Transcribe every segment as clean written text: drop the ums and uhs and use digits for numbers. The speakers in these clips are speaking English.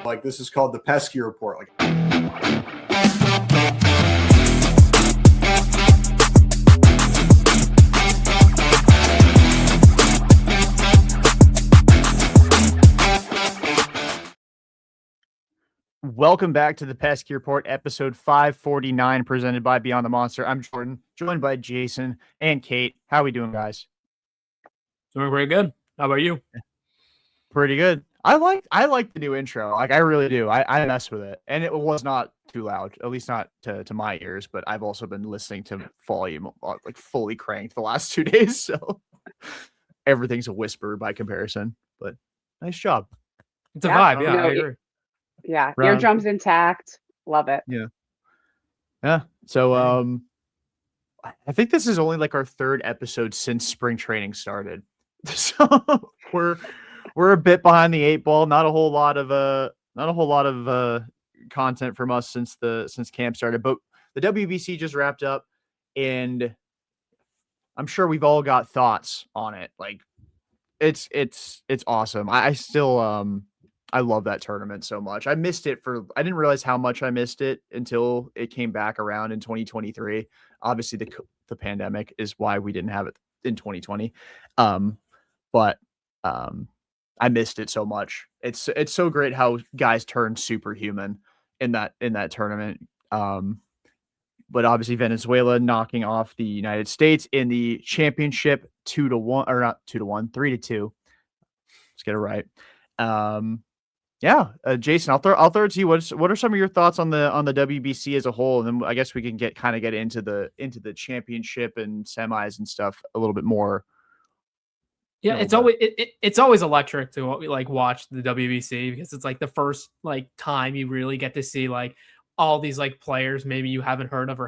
Like, this is called the Pesky Report. Like, welcome back to the Pesky Report, episode 549, presented by Beyond the Monster. I'm Jordan, joined by Jason and Kate. How are we doing, guys? Doing pretty good. How about you? Pretty good. I like the new intro. Like, I really do. I mess with it, and it was not too loud, at least not to my ears. But I've also been listening to volume like fully cranked the last 2 days, so everything's a whisper by comparison. But nice job. It's a vibe. Yeah, No, I agree. Yeah, Round- eardrums intact. Love it. Yeah. So I think this is only like our third episode since spring training started. So we're a bit behind the eight ball. Not a whole lot of content from us since camp started. But the WBC just wrapped up, and I'm sure we've all got thoughts on it. Like, it's awesome. I still I love that tournament so much. I didn't realize how much I missed it until it came back around in 2023. Obviously the pandemic is why we didn't have it in 2020. But I missed it so much. It's so great how guys turn superhuman in that tournament. But obviously Venezuela knocking off the United States in the championship 2-1, or not 2-1, 3-2. Let's get it right. Jason, I'll throw it to you. What are some of your thoughts on the WBC as a whole? And then I guess we can get into the championship and semis and stuff a little bit more. Yeah, it's always electric to like watch the WBC because it's like the first like time you really get to see like all these like players maybe you haven't heard of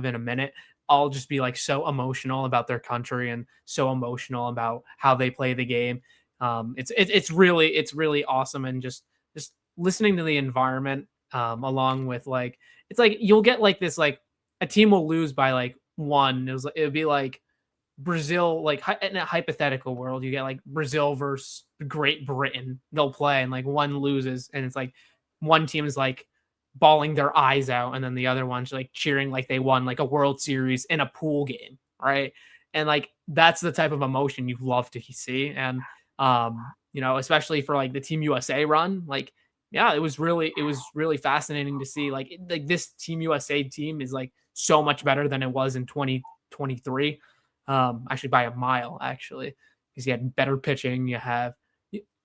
in a minute. All just be like so emotional about their country and so emotional about how they play the game. It's really awesome, and just listening to the environment along with like it's like you'll get like this like a team will lose by like one. It would be like Brazil, like in a hypothetical world, you get like Brazil versus Great Britain. They'll play and like one loses, and it's like one team is like bawling their eyes out, and then the other one's like cheering like they won like a World Series in a pool game, right? And like that's the type of emotion you love to see, and especially for like the Team USA run, like yeah, it was really fascinating to see like this Team USA team is like so much better than it was in 2023. Actually by a mile, actually, because you had better pitching, you have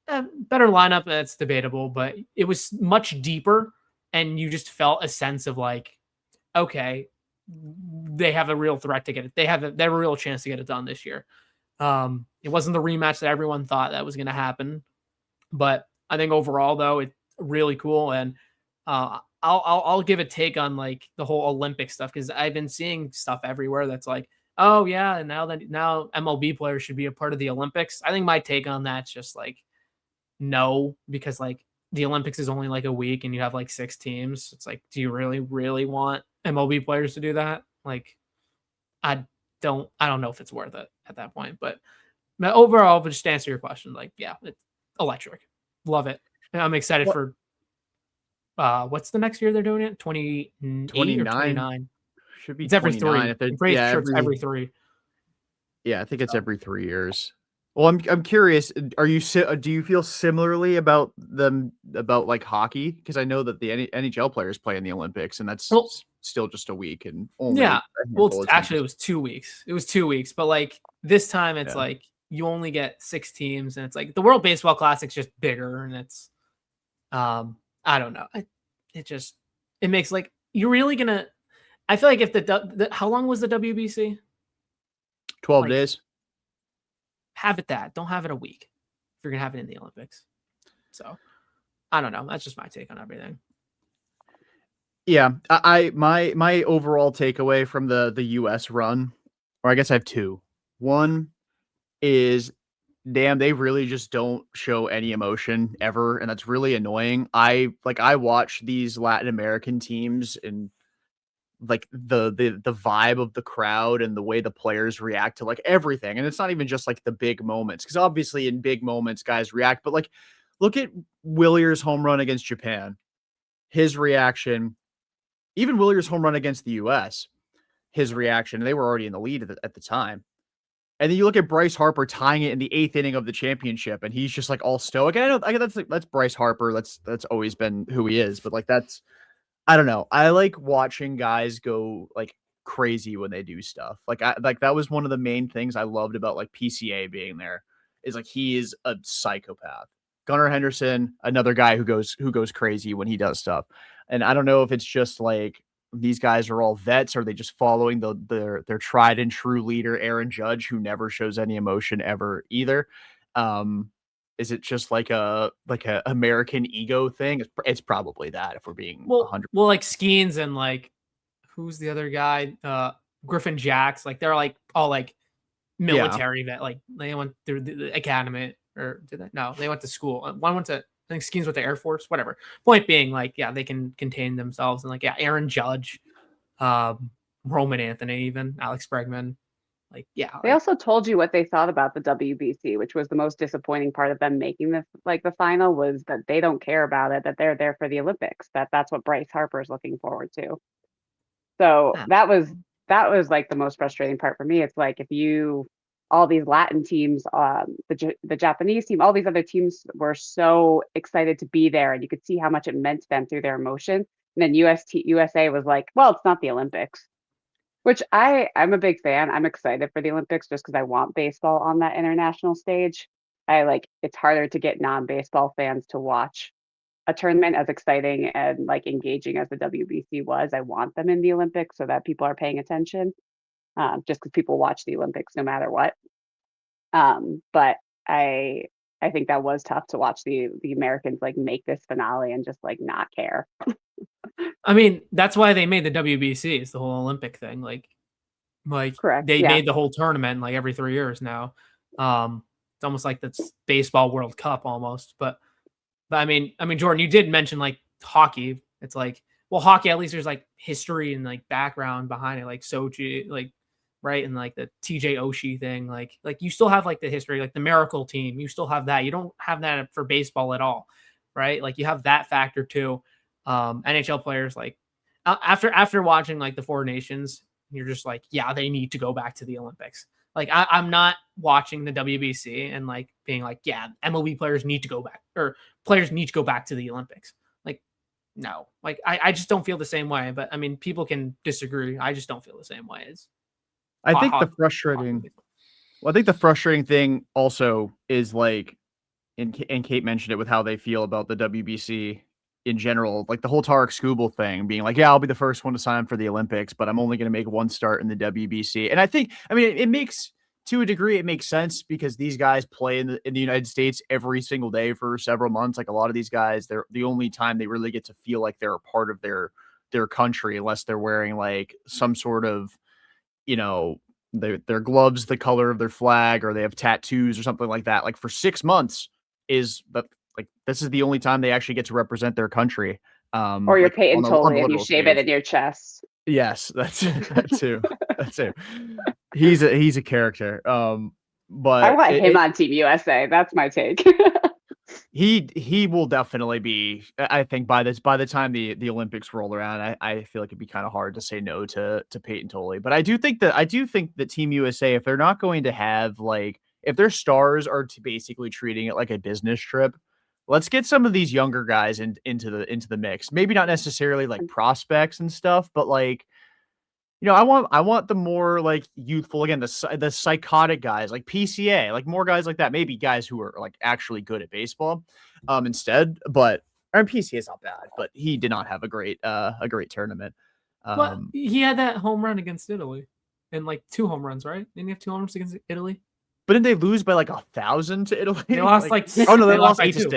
better lineup. That's debatable, but it was much deeper, and you just felt a sense of like, okay, they have a real threat to get it. They have a real chance to get it done this year. It wasn't the rematch that everyone thought that was going to happen, but I think overall though, it's really cool. And I'll give a take on like the whole Olympic stuff, because I've been seeing stuff everywhere that's like, oh yeah, and now MLB players should be a part of the Olympics. I think my take on that's just like no, because like the Olympics is only like a week and you have like 6 teams. It's like, do you really want MLB players to do that? Like, I don't know if it's worth it at that point. But overall, but just to answer your question, like yeah, it's electric. Love it. And I'm excited for what's the next year they're doing it? 29 or 29. Should be. It's every 3. I'm pretty sure it's every 3. Yeah, I think it's every 3 years. Well, I'm curious. Do you feel similarly about like hockey? Because I know that the NHL players play in the Olympics, and that's still just a week. And only it was 2 weeks. It was 2 weeks, but like this time it's like you only get 6 teams, and it's like the World Baseball Classic's just bigger, and it's I don't know. It makes like you're really gonna. I feel like if how long was the WBC? 12 days. Have it don't have it a week if you're gonna have it in the Olympics. So I don't know. That's just my take on everything. Yeah, my overall takeaway from the US run, or I guess I have 2. One is, damn, they really just don't show any emotion ever, and that's really annoying. I watch these Latin American teams, and like the vibe of the crowd and the way the players react to like everything. And it's not even just like the big moments, because obviously in big moments guys react, but like look at Willier's home run against Japan, his reaction, even Willier's home run against the US, his reaction. They were already in the lead at the time. And then you look at Bryce Harper tying it in the 8th inning of the championship, and he's just like all stoic. And I know that's Bryce Harper. That's always been who he is. But like I don't know. I like watching guys go like crazy when they do stuff. Like that was one of the main things I loved about like PCA being there, is like he is a psychopath. Gunnar Henderson, another guy who goes crazy when he does stuff. And I don't know if it's just like these guys are all vets, or are they just following their tried and true leader, Aaron Judge, who never shows any emotion ever either. Is it just like a American ego thing? It's probably that, if we're being 100. Well, like Skeens and like who's the other guy? Griffin Jacks. Like they're like all like military vet. Like they went through the academy, or did they? No, they went to school. One went to, I think Skeens with the Air Force, whatever. Point being, like, yeah, they can contain themselves. And like, yeah, Aaron Judge, Roman Anthony, even Alex Bregman. Like, yeah. They also told you what they thought about the WBC, which was the most disappointing part of them making this, like the final, was that they don't care about it, that they're there for the Olympics, that's what Bryce Harper is looking forward to. So that was like the most frustrating part for me. It's like, all these Latin teams, the Japanese team, all these other teams were so excited to be there, and you could see how much it meant to them through their emotion. And then USA was like, well, it's not the Olympics, which I'm a big fan. I'm excited for the Olympics just because I want baseball on that international stage. It's harder to get non-baseball fans to watch a tournament as exciting and like engaging as the WBC was. I want them in the Olympics so that people are paying attention. Just because people watch the Olympics no matter what. But I think that was tough to watch the Americans like make this finale and just like not care. I mean, that's why they made the WBC. It's the whole Olympic thing. Like Correct. They made the whole tournament like every 3 years now. It's almost like that's baseball World Cup almost. But I mean, Jordan, you did mention like hockey. It's like, well, hockey, at least there's like history and like background behind it, like Sochi, like, right, and like the TJ Oshie thing, like you still have like the history, like the Miracle team, you still have that. You don't have that for baseball at all, right? Like you have that factor too. NHL players, like after watching like the Four Nations, you're just like, yeah, they need to go back to the Olympics. Like I'm not watching the WBC and like being like, yeah, MLB players need to go back, or players need to go back to the Olympics. Like, no, like I just don't feel the same way. But I mean, people can disagree. I just don't feel the same way as. I think the frustrating thing also is like, and Kate mentioned it with how they feel about the WBC in general, like the whole Tarek Skubal thing being like, yeah, I'll be the first one to sign for the Olympics, but I'm only going to make one start in the WBC. And I think, I mean, it makes, to a degree, it makes sense because these guys play in the United States every single day for several months. Like a lot of these guys, they're the only time they really get to feel like they're a part of their country, unless they're wearing like some sort of, their gloves the color of their flag, or they have tattoos or something like that. Like for 6 months this is the only time they actually get to represent their country. Or you're paid totally and you shave it in your chest. Yes, that's that too. That's it. He's a character. But I want him on Team USA. That's my take. He will definitely be. I think by the time the Olympics roll around, I feel like it'd be kind of hard to say no to Peyton Tolley. But I do think that Team USA, if they're not going to have like, if their stars are to basically treating it like a business trip, let's get some of these younger guys into the mix. Maybe not necessarily like prospects and stuff, but like, I want the more like youthful, again, the psychotic guys like PCA, like more guys like that, maybe guys who are like actually good at baseball instead. But PCA is not bad, but he did not have a great tournament. But he had that home run against Italy and like 2 home runs, right? Didn't he have 2 home runs against Italy? But didn't they lose by like 1,000 to Italy? They lost like oh no, they lost 8-6.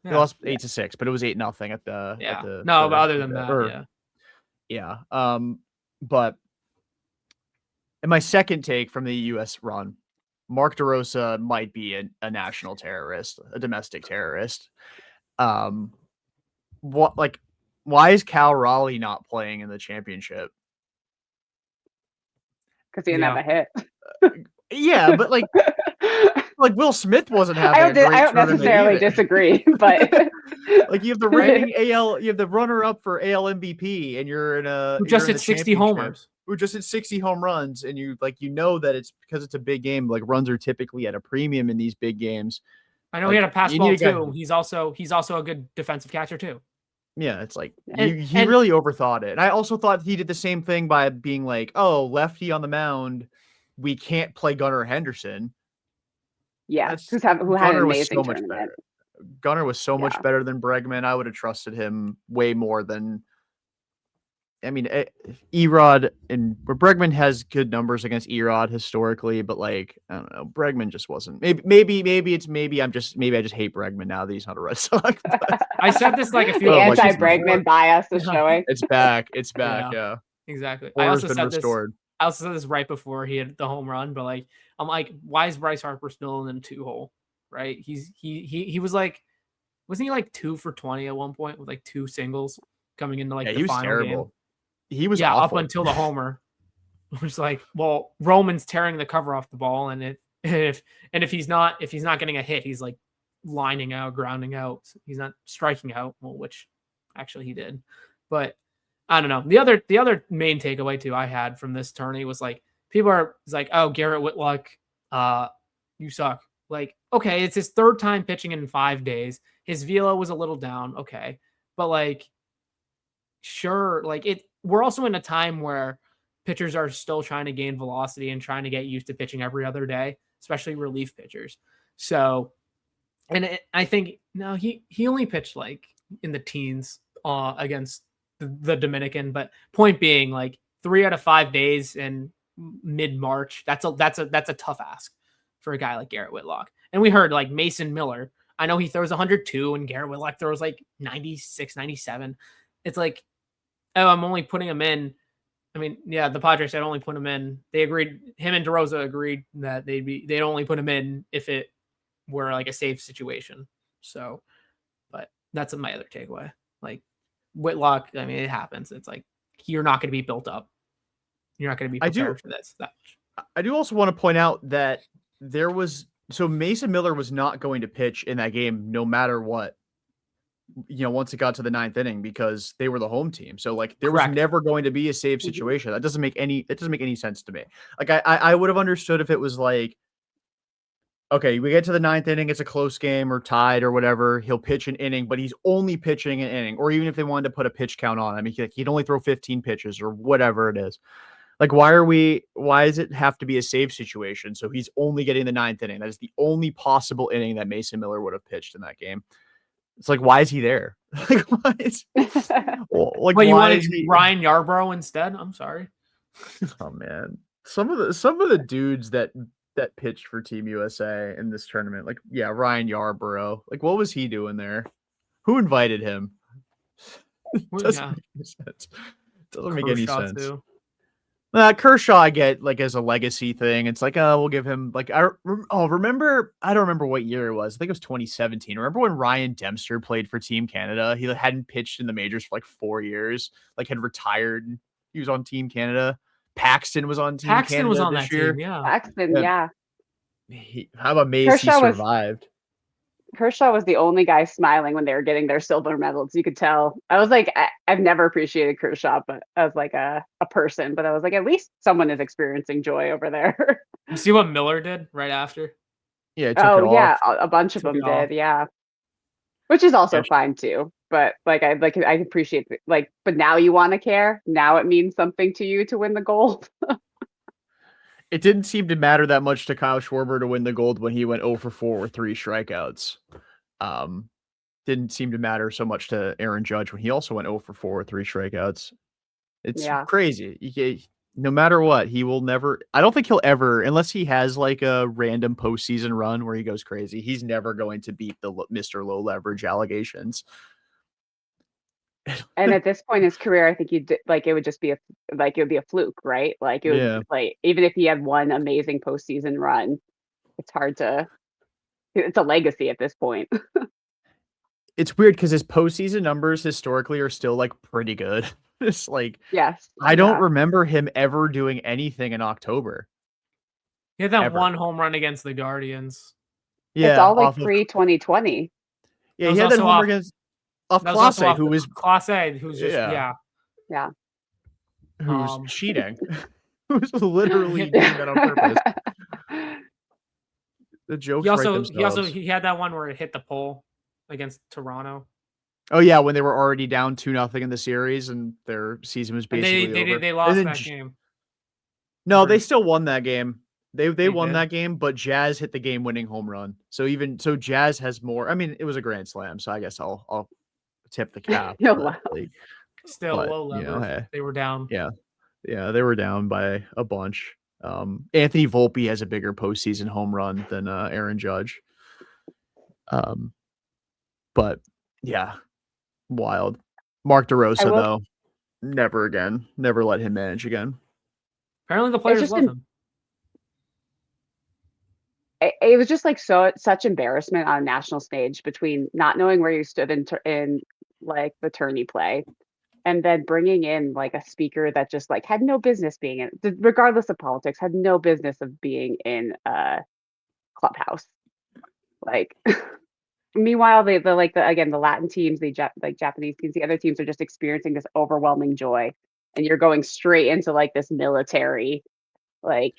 Yeah. They lost 8-6, but it was 8-0 at the but other than that, yeah. But in my second take from the U.S. run, Mark DeRosa might be a national terrorist, a domestic terrorist. Why is Cal Raleigh not playing in the championship? because he didn't have a hit. Yeah, but like Will Smith wasn't having a great I don't tournament necessarily either. disagree, but like you have the reigning you have the runner up for AL MVP, and you're in a who just hit 60 homers, who just hit 60 home runs, and you that it's because it's a big game. Like runs are typically at a premium in these big games. I know he had a pass ball too. He's also a good defensive catcher too. Yeah, it's like he really overthought it. And I also thought he did the same thing by being like, "Oh, lefty on the mound, we can't play Gunnar Henderson." Yeah, who had an amazing tournament. Gunnar was so much better than Bregman. I would have trusted him way more than. I mean, Erod and Bregman has good numbers against Erod historically, but like I don't know, Bregman just wasn't. Maybe I just hate Bregman now that he's not a Red Sox. I said this like a few. The anti-Bregman bias is showing. It's back. Yeah. Exactly. I also said this right before he had the home run, but like I'm like, why is Bryce Harper still in the 2-hole? Right? He was like, wasn't he like 2 for 20 at one point with like 2 singles coming into like the final terrible. game? He was up awful. until the homer. Which like, well, Roman's tearing the cover off the ball, and if he's not getting a hit, he's like lining out, grounding out. He's not striking out, well, which actually he did. But I don't know. The other main takeaway too I had from this tourney was like it's like, oh, Garrett Whitlock, you suck. Like, okay, it's his 3rd time pitching in 5 days. His velo was a little down, okay, but like, sure, like we're also in a time where pitchers are still trying to gain velocity and trying to get used to pitching every other day, especially relief pitchers. So, and I think no, he only pitched like in the teens against the Dominican, but point being, like 3 out of 5 days in mid-March, that's a tough ask for a guy like Garrett Whitlock. And we heard like Mason Miller. I know he throws 102 and Garrett Whitlock throws like 96, 97. It's like, oh, I'm only putting him in. I mean, yeah, the Padres said only put him in. They agreed. Him and DeRosa agreed that they'd only put him in if it were like a safe situation. So, but that's my other takeaway. Like Whitlock, I mean, it happens. It's like you're not going to be built up. You're not going to be prepared for this that much. I do also want to point out that Mason Miller was not going to pitch in that game no matter what. Once it got to the 9th inning, because they were the home team. So like there was never going to be a save situation. That doesn't make any sense to me. Like I would have understood if it was like, okay, we get to the 9th inning, it's a close game or tied or whatever. He'll pitch an inning, but he's only pitching an inning. Or even if they wanted to put a pitch count on, I mean, he'd only throw 15 pitches or whatever it is. Like, why does it have to be a save situation? So he's only getting the 9th inning. That is the only possible inning that Mason Miller would have pitched in that game. It's like, why is he there? Like, why is like, you wanted Ryan Yarbrough instead? I'm sorry. Oh man, some of the dudes that pitched for Team USA in this tournament, like Ryan Yarbrough. Like, what was he doing there? Who invited him? Doesn't make any sense. Doesn't make any sense. Too. Kershaw, I get like as a legacy thing. It's like, we'll give him like, I don't remember what year it was. I think it was 2017. Remember when Ryan Dempster played for Team Canada? He hadn't pitched in the majors for like 4 years, like had retired. He was on Team Canada. Paxton was on Team Canada. Paxton was on that year. Team, yeah. Paxton, yeah. I'm amazed he survived. Kershaw was the only guy smiling when they were getting their silver medals. You could tell. I was like, I've never appreciated Kershaw, but as like a person. But I was like, at least someone is experiencing joy over there. You see what Miller did right after? Yeah. A bunch of them did. Yeah, which is also fine too. But like, I appreciate like. But now you want to care. Now it means something to you to win the gold. It didn't seem to matter that much to Kyle Schwarber to win the gold when he went 0 for 4 with 3 strikeouts. Didn't seem to matter so much to Aaron Judge when he also went 0 for 4 with 3 strikeouts. It's crazy. No matter what, he will never. I don't think he'll ever, unless he has like a random postseason run where he goes crazy. He's never going to beat the Mr. Low Leverage allegations. And at this point in his career, I think it would just be a fluke, right? Like it would like, even if he had one amazing postseason run, it's a legacy at this point. It's weird because his postseason numbers historically are still like pretty good. It's like, Yes. I don't Yeah. remember him ever doing anything in October. He had that Ever. one home run against the Guardians. Yeah, It's all like off of pre-2020. yeah, That he was had that also homer off. against off That was also Clase, off who was Class A, who's just yeah, Yeah. who's Um, cheating. Who's literally he doing that on purpose. The jokes write themselves. he had that one where it hit the pole against Toronto, Oh yeah, when they were already down 2-0 in the series and their season was and basically over. they And lost then that game. no, Pretty they still won that game. They They won did? that game, but Jazz hit the game-winning home run. So Jazz has more. I mean, it was a grand slam, so I guess I'll tip the cap. No, But, wow. like, Still low lever. hey, They were down. yeah, they were down by a bunch. Anthony Volpe has a bigger postseason home run than Aaron Judge. But yeah, wild. Mark DeRosa though, never again. Never let him manage again. Apparently, the players love him. It was just like such embarrassment on a national stage between not knowing where you stood in like the tourney play, and then bringing in like a speaker that just like had no business being in, regardless of politics, had no business of being in a clubhouse. Like, meanwhile, the Latin teams, like Japanese teams, the other teams are just experiencing this overwhelming joy, and you're going straight into like this military, like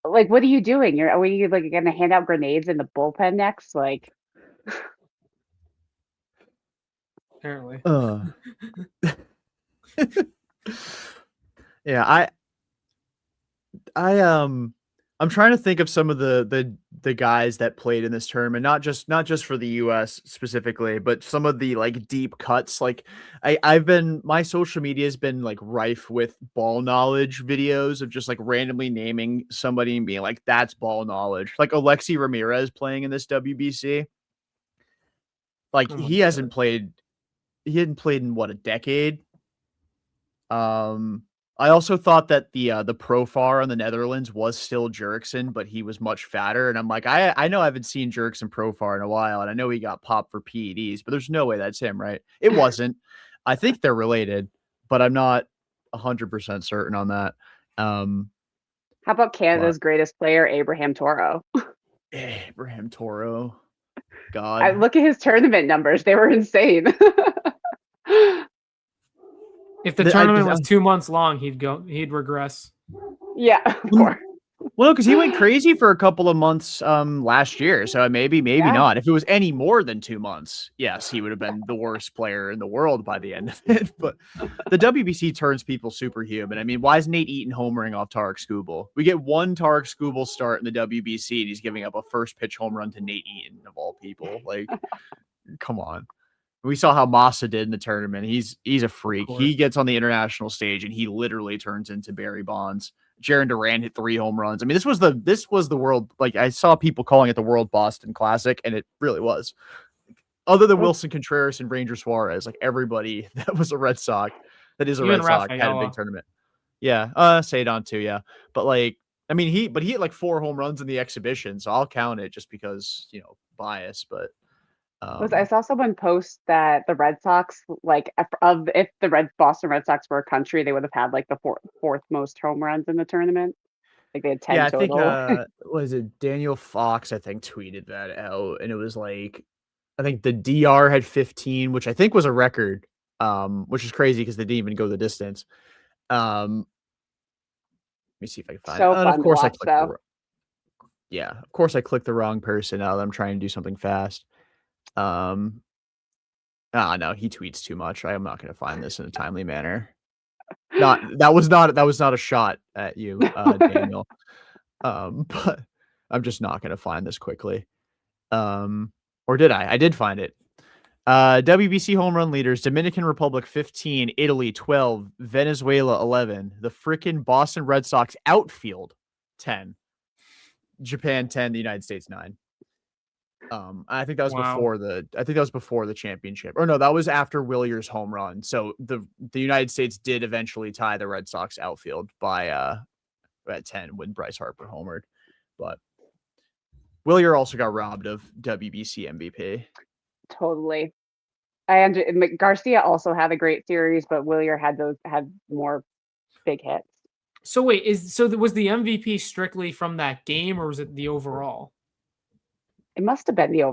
what are you doing? Are you like gonna hand out grenades in the bullpen next? Like, Apparently, yeah, I'm trying to think of some of the guys that played in this tournament, not just for the US specifically, but some of the like deep cuts. Like my social media has been like rife with ball knowledge videos of just like randomly naming somebody and being like, that's ball knowledge. Like Alexi Ramirez playing in this WBC. Like he hadn't played in what, a decade. I also thought that the profar on the Netherlands was still Jurickson, but he was much fatter. And I'm like, I know I haven't seen Jurickson profar in a while, and I know he got popped for PEDs, but there's no way that's him, right? It wasn't. I think they're related, but I'm not 100% certain on that. how about Canada's greatest player, Abraham Toro? Abraham Toro. I God. look at his tournament numbers; they were insane. if the tournament was 2 months long, he'd regress. Yeah, of course. Well, because he went crazy for a couple of months last year, so maybe not. If it was any more than 2 months, yes, he would have been the worst player in the world by the end of it. But the WBC turns people superhuman. I mean, why is Nate Eaton homering off Tarek Skubal? We get one Tarek Skubal start in the WBC, and he's giving up a first pitch home run to Nate Eaton of all people. Like, come on. We saw how Massa did in the tournament. He's a freak. He gets on the international stage and he literally turns into Barry Bonds. Jaron Duran hit 3 home runs. I mean, this was the world. Like, I saw people calling it the World Boston Classic, and it really was. Other than Wilson Contreras and Ranger Suarez, like everybody that was a Red Sox, that is a Red Sox, had a big tournament. Yeah, Saydon too. Yeah, but like, I mean, he hit like 4 home runs in the exhibition, so I'll count it just because bias, but. I saw someone post that the Red Sox, like, if the Boston Red Sox were a country, they would have had like the fourth most home runs in the tournament. Like they had 10 total. I think was it Daniel Fox, I think, tweeted that out, and it was like, I think the DR had 15, which I think was a record, which is crazy because they didn't even go the distance. Let me see if I can find it. And of course I clicked of course I clicked the wrong person now that I'm trying to do something fast. No, he tweets too much. I am not going to find this in a timely manner. That was not a shot at you, Daniel. But I'm just not going to find this quickly. Or did I? I did find it. WBC home run leaders: Dominican Republic 15, Italy 12, Venezuela 11, the frickin' Boston Red Sox outfield 10, Japan 10, the United States 9. I think that was before the championship. Or no, that was after Willier's home run. So the United States did eventually tie the Red Sox outfield by at 10 when Bryce Harper homered. But Willier also got robbed of WBC MVP. Totally. Garcia also had a great series, but Willier had more big hits. So wait, was the MVP strictly from that game, or was it the overall? It must have been the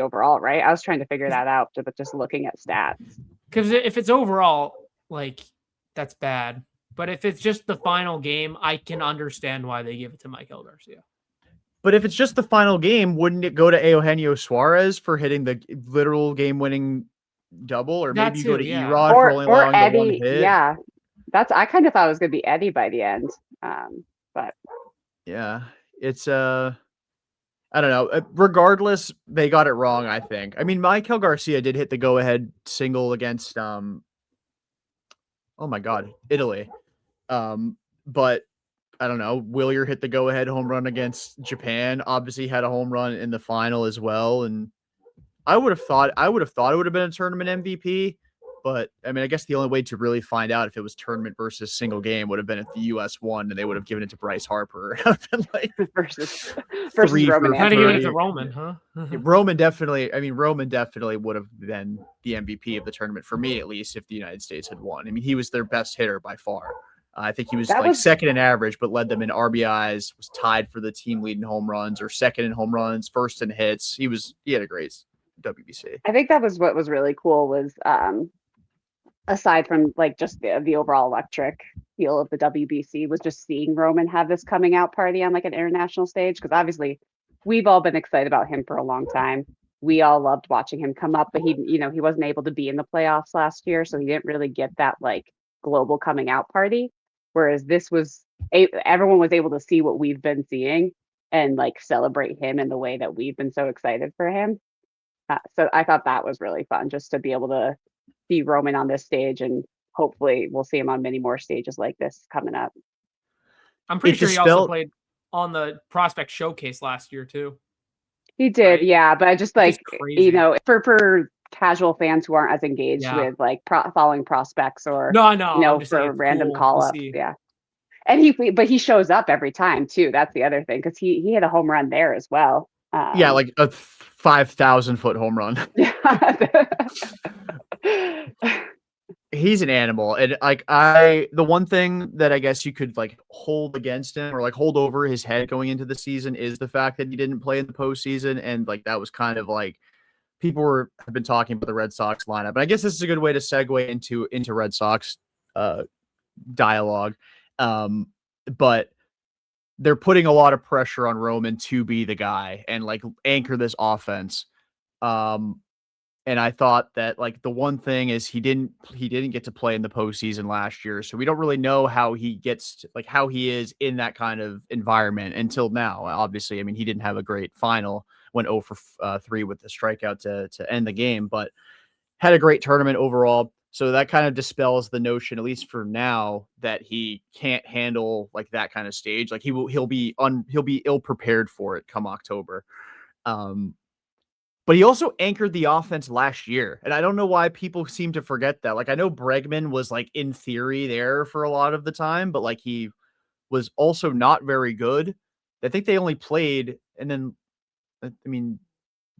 overall, right? I was trying to figure that out, but just looking at stats. Because if it's overall, like, that's bad. But if it's just the final game, I can understand why they give it to Michael Garcia. But if it's just the final game, wouldn't it go to Eugenio Suarez for hitting the literal game-winning double, or maybe you go to Erod for only allowing Eddie, the one hit? Yeah, I kind of thought it was going to be Eddie by the end, but yeah, it's I don't know. Regardless, they got it wrong, I think. I mean, Michael Garcia did hit the go-ahead single against oh my God, Italy. But I don't know. Willier hit the go-ahead home run against Japan. Obviously had a home run in the final as well. And I would have thought it would have been a tournament MVP. But I mean, I guess the only way to really find out if it was tournament versus single game would have been if the U.S. won and they would have given it to Bryce Harper. Like versus Roman. How to give it to Roman, huh? Roman definitely would have been the MVP of the tournament for me, at least, if the United States had won. I mean, he was their best hitter by far. I think he was second in average, but led them in RBIs, was tied for the team lead in home runs, or second in home runs, first in hits. He had a great WBC. I think that was what was really cool was aside from like just the overall electric feel of the WBC was just seeing Roman have this coming out party on like an international stage, because obviously we've all been excited about him for a long time. We all loved watching him come up, but he wasn't able to be in the playoffs last year, so he didn't really get that like global coming out party. Whereas this was everyone was able to see what we've been seeing and like celebrate him in the way that we've been so excited for him. So I thought that was really fun, just to be able to see Roman on this stage, and hopefully we'll see him on many more stages like this coming up. I'm pretty sure he also played on the Prospect Showcase last year too. He did, right? Yeah, but I just like, for casual fans who aren't as engaged with like following prospects or for random call-ups. Yeah. And he shows up every time too. That's the other thing, because he hit a home run there as well. Like a 5,000-foot home run. He's an animal. And like the one thing that I guess you could like hold against him or like hold over his head going into the season is the fact that he didn't play in the postseason. And like that was kind of like people have been talking about the Red Sox lineup. But I guess this is a good way to segue into Red Sox dialogue. But they're putting a lot of pressure on Roman to be the guy and like anchor this offense. And I thought that like the one thing is he didn't get to play in the postseason last year. So we don't really know how he how he is in that kind of environment until now. Obviously, I mean, he didn't have a great final, went 0 for 3 with the strikeout to end the game, but had a great tournament overall. So that kind of dispels the notion, at least for now, that he can't handle like that kind of stage. Like he'll be ill prepared for it come October. But he also anchored the offense last year. And I don't know why people seem to forget that. Like I know Bregman was like in theory there for a lot of the time, but like he was also not very good. I think they only played, and then I mean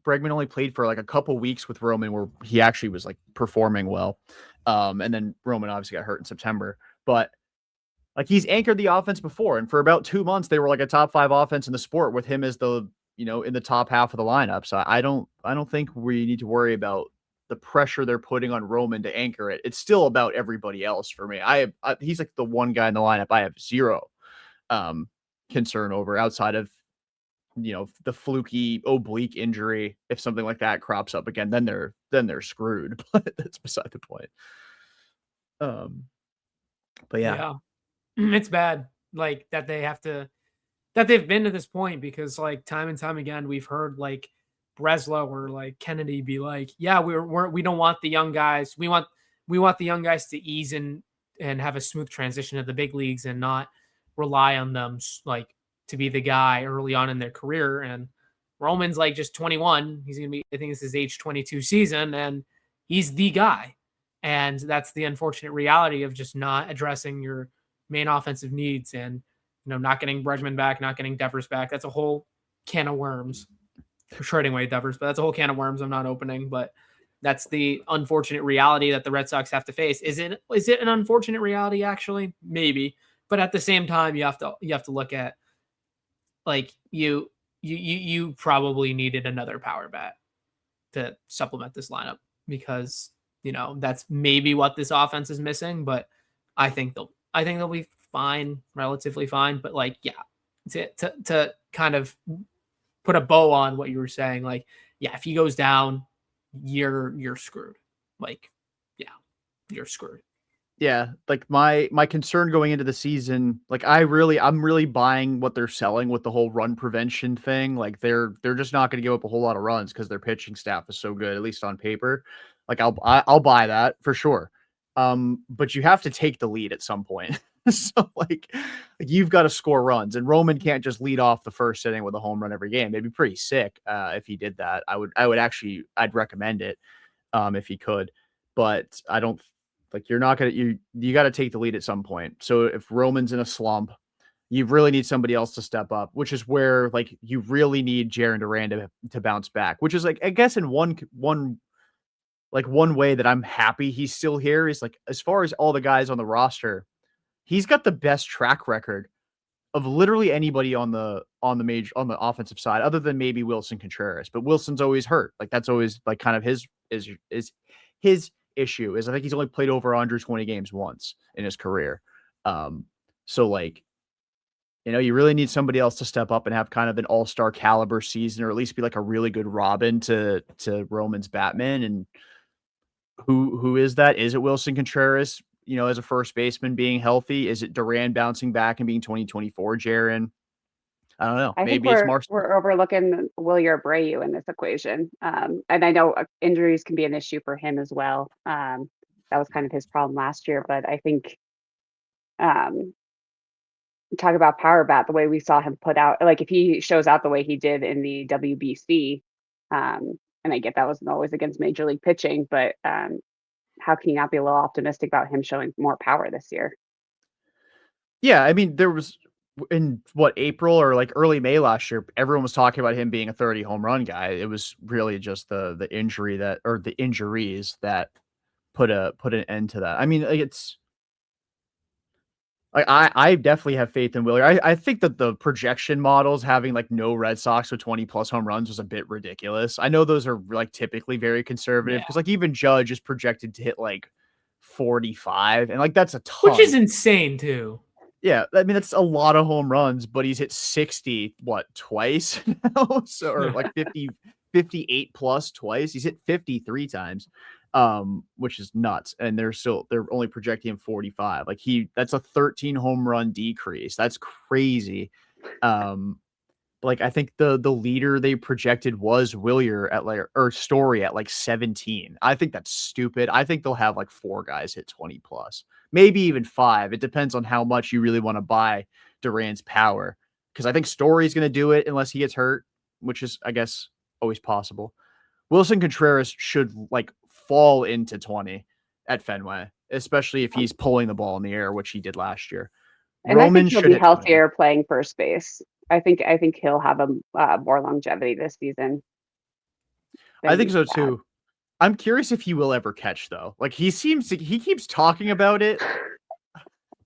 Bregman only played for like a couple weeks with Roman where he actually was like performing well. And then Roman obviously got hurt in September, but like he's anchored the offense before. And for about 2 months, they were like a top 5 offense in the sport with him as the, in the top half of the lineup. So I don't think we need to worry about the pressure they're putting on Roman to anchor it. It's still about everybody else for me. He's like the one guy in the lineup I have zero concern over outside of, the fluky oblique injury. If something like that crops up again, then they're screwed. But that's beside the point. But yeah, it's bad. Like that they've been to this point, because like time and time again we've heard like Breslow or like Kennedy be like, yeah, we don't want the young guys. We want the young guys to ease in and have a smooth transition to the big leagues and not rely on them like to be the guy early on in their career. And Roman's like just 21. He's going to be, I think this is age 22 season, and he's the guy. And that's the unfortunate reality of just not addressing your main offensive needs and, not getting Bregman back, not getting Devers back. That's a whole can of worms. Trading away Devers, but that's a whole can of worms I'm not opening. But That's the unfortunate reality that the Red Sox have to face. Is it an unfortunate reality? Actually, maybe, but at the same time, you have to look at like you probably needed another power bat to supplement this lineup because that's maybe what this offense is missing. But I think they'll be fine, relatively fine. But like, yeah, to kind of put a bow on what you were saying, like, yeah, if he goes down, you're screwed. Like, yeah, you're screwed. Yeah, like my concern going into the season, like I'm really buying what they're selling with the whole run prevention thing. Like they're just not going to give up a whole lot of runs because their pitching staff is so good, at least on paper. Like I'll buy that for sure. But you have to take the lead at some point. So like you've got to score runs, and Roman can't just lead off the first inning with a home run every game. It'd be pretty sick if he did that. I'd recommend it if he could, but I don't. Like you're not gonna you got to take the lead at some point. So if Roman's in a slump, you really need somebody else to step up, which is where like you really need Jarren Duran to bounce back. Which is like I guess in one way that I'm happy he's still here is like as far as all the guys on the roster, he's got the best track record of literally anybody on the offensive side, other than maybe Wilson Contreras. But Wilson's always hurt. Like that's always like kind of his issue is I think he's only played over 120 games once in his career. So like, you really need somebody else to step up and have kind of an all-star caliber season, or at least be like a really good Robin to Roman's Batman. And who is that? Is it Wilson Contreras, as a first baseman being healthy? Is it Duran bouncing back and being 2024 Jarren? I don't know. Maybe it's Marcel. We're overlooking Wilyer Abreu in this equation. And I know injuries can be an issue for him as well. That was kind of his problem last year. But I think talk about power bat, the way we saw him put out, like if he shows out the way he did in the WBC, and I get that wasn't always against Major League pitching, but how can you not be a little optimistic about him showing more power this year? Yeah, I mean, there was in April or like early May last year, everyone was talking about him being a 30 home run guy. It was really just the injuries that put an end to that. I mean, like it's like I definitely have faith in Wheeler. I think that the projection models having like no Red Sox with 20 plus home runs was a bit ridiculous. I know those are like typically very conservative because like even Judge is projected to hit like 45, and like that's a ton. Which is insane too. Yeah, I mean that's a lot of home runs, but he's hit 60 twice now, so or like 50, 58 plus twice. He's hit 53 times, which is nuts. And they're only projecting him 45. Like that's a 13 home run decrease. That's crazy. Like I think the leader they projected was Wilyer at Story at like 17. I think that's stupid. I think they'll have like 4 guys hit 20 plus, maybe even 5. It depends on how much you really want to buy Duran's power, because I think Story's going to do it unless he gets hurt, which is I guess always possible. Wilson Contreras should like fall into 20 at Fenway, especially if he's pulling the ball in the air, which he did last year. And Roman I think he'll be healthier playing first base. I think he'll have a more longevity this season. I think so too. I'm curious if he will ever catch though. Like he keeps talking about it.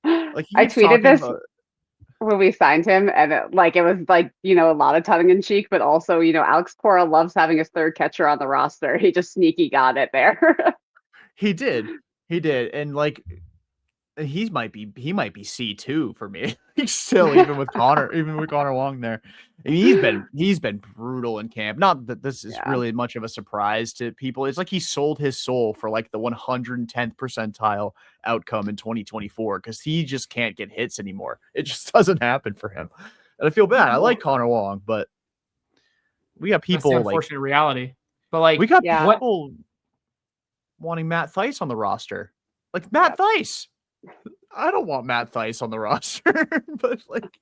Like I tweeted this when we signed him, and it was like a lot of tongue in cheek, but also Alex Cora loves having his third catcher on the roster. He just sneaky got it there. He did, and like he might be C2 for me. Still, even with Connor Wong there. I mean, he's been brutal in camp. Not that this is really much of a surprise to people. It's like he sold his soul for like the 110th percentile outcome in 2024 because he just can't get hits anymore. It just doesn't happen for him. And I feel bad. I like Connor Wong, but we got people that's the unfortunate reality. But like we got people wanting Matt Theis on the roster. Like Matt Theis. I don't want Matt Theis on the roster, but like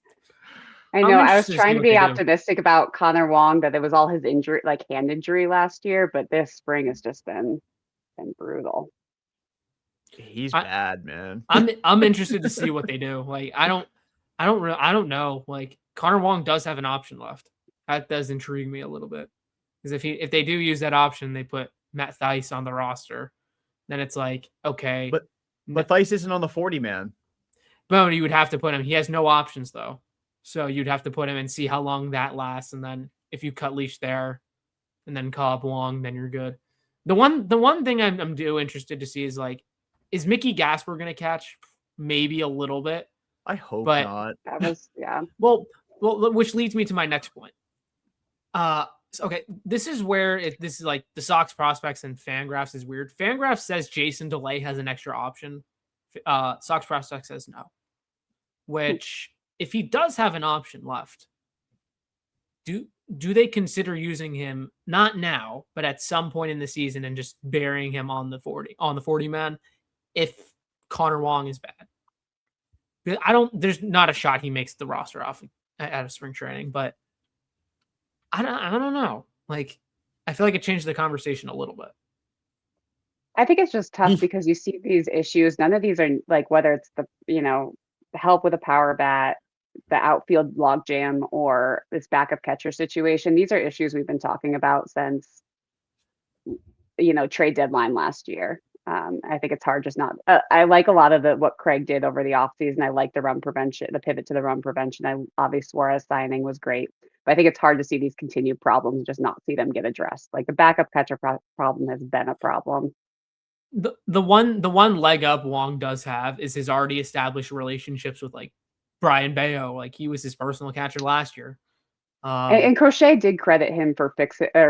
I know I was trying to be optimistic about Connor Wong, that it was all his injury, like hand injury last year, but this spring has just been brutal. He's bad, man. I'm interested to see what they do. Like I don't know. Like Connor Wong does have an option left. That does intrigue me a little bit. Because if they do use that option, they put Matt Theis on the roster, then it's like, okay. But Theis isn't on the 40-man. But you would have to put him. He has no options, though. So you'd have to put him and see how long that lasts. And then if you cut Leash there and then call up Wong, then you're good. The one thing I'm interested to see is, like, is Mickey Gasper going to catch? Maybe a little bit. I hope but not. That was, yeah. Well, which leads me to my next point. Okay, this is where this is like the Sox prospects and Fangraphs is weird. Fangraphs says Jason DeLay has an extra option. Sox prospect says no. Which, if he does have an option left, do they consider using him not now, but at some point in the season and just burying him on the 40 man if Connor Wong is bad? There's not a shot he makes the roster off out of spring training, but I don't know. Like, I feel like it changed the conversation a little bit. I think it's just tough because you see these issues. None of these are like, whether it's the help with a power bat, the outfield logjam, or this backup catcher situation. These are issues we've been talking about since trade deadline last year. I think it's hard just not. I like a lot of what Craig did over the offseason. I like the run prevention, the pivot to the run prevention. Obviously Suarez signing was great, but I think it's hard to see these continued problems and just not see them get addressed. Like the backup catcher problem has been a problem. The one leg up Wong does have is his already established relationships with like Brian Bayo. Like he was his personal catcher last year. And Crochet did credit him for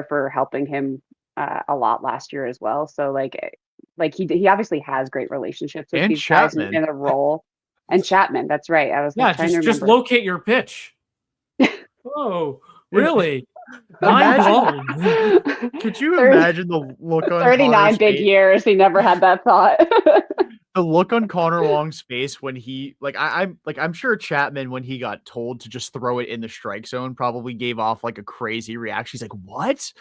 for helping him a lot last year as well. So like he obviously has great relationships with these guys in a role. And Chapman, that's right. I was trying to remember. Just locate your pitch. Oh, really? Mind blown. Could you imagine the look on 39 Connor's big face? years? He never had that thought. The look on Connor Wong's face when he I'm sure Chapman, when he got told to just throw it in the strike zone, probably gave off like a crazy reaction. He's like, "What?"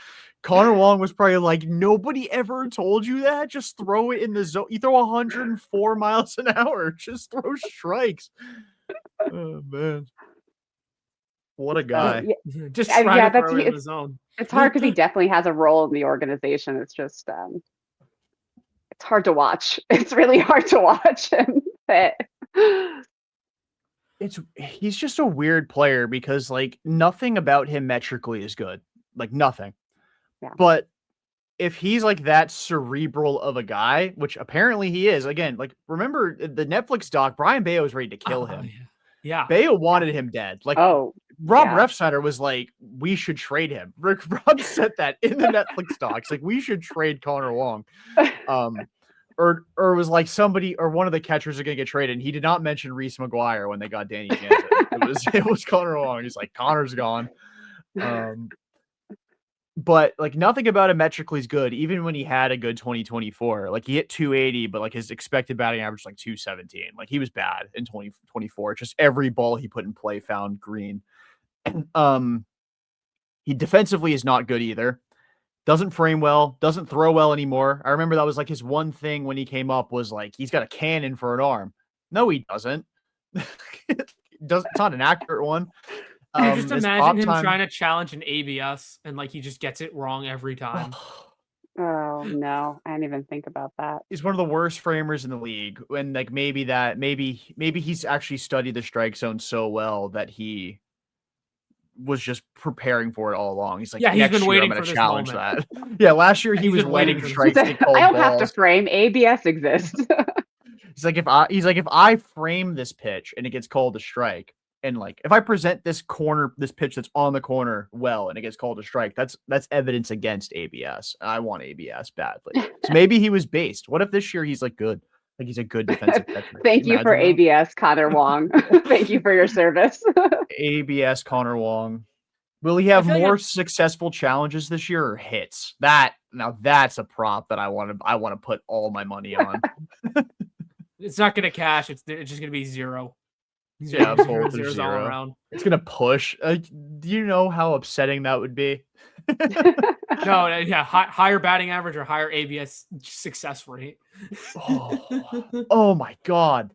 Connor Wong was probably like, "Nobody ever told you that? Just throw it in the zone. You throw 104 miles an hour. Just throw strikes." Oh man. What a guy. Just try to throw it in the zone. It's hard because he definitely has a role in the organization. It's just it's hard to watch. It's really hard to watch him fit. He's just a weird player because like nothing about him metrically is good. Like nothing. Yeah. But if he's like that cerebral of a guy, which apparently he is, again, like remember the Netflix doc, Brian Bayo was ready to kill him. Yeah. Bayo wanted him dead. Like Rob Refsnyder was like, we should trade him. Rob said that in the Netflix docs. Like, we should trade Connor Wong. Or it was like somebody or one of the catchers are gonna get traded, and he did not mention Reese McGuire when they got Danny Jansen. it was Connor Wong. He's like, Connor's gone. But like nothing about him metrically is good, even when he had a good 2024. Like he hit 280, but like his expected batting average was like 217. Like he was bad in 2024. Just every ball he put in play found green. He defensively is not good either. Doesn't frame well, doesn't throw well anymore. I remember that was like his one thing when he came up was like, he's got a cannon for an arm. No, he doesn't. It's not an accurate one. Just imagine him trying to challenge an ABS and like he just gets it wrong every time. Oh no, I didn't even think about that. He's one of the worst framers in the league. And like maybe he's actually studied the strike zone so well that he was just preparing for it all along. He's like, yeah, he's been year, waiting I'm for gonna this challenge moment. that. Yeah, last year he was waiting for strikes to call I don't balls. have to frame. ABS exists. He's like, if I frame this pitch and it gets called a strike, and like if I present this pitch that's on the corner well and it gets called a strike, that's evidence against ABS. I want ABS badly. So maybe he was based. What if this year he's like good? Like he's a good defensive catcher. Thank you for ABS, Connor Wong. Thank you for your service. ABS Connor Wong. Will he have more successful challenges this year or hits? That's a prop that I want to put all my money on. It's not going to cash. It's just going to be zero. Yeah, zeros all around. It's going to push. Do you know how upsetting that would be? No, yeah, higher batting average or higher ABS success rate. Oh my God.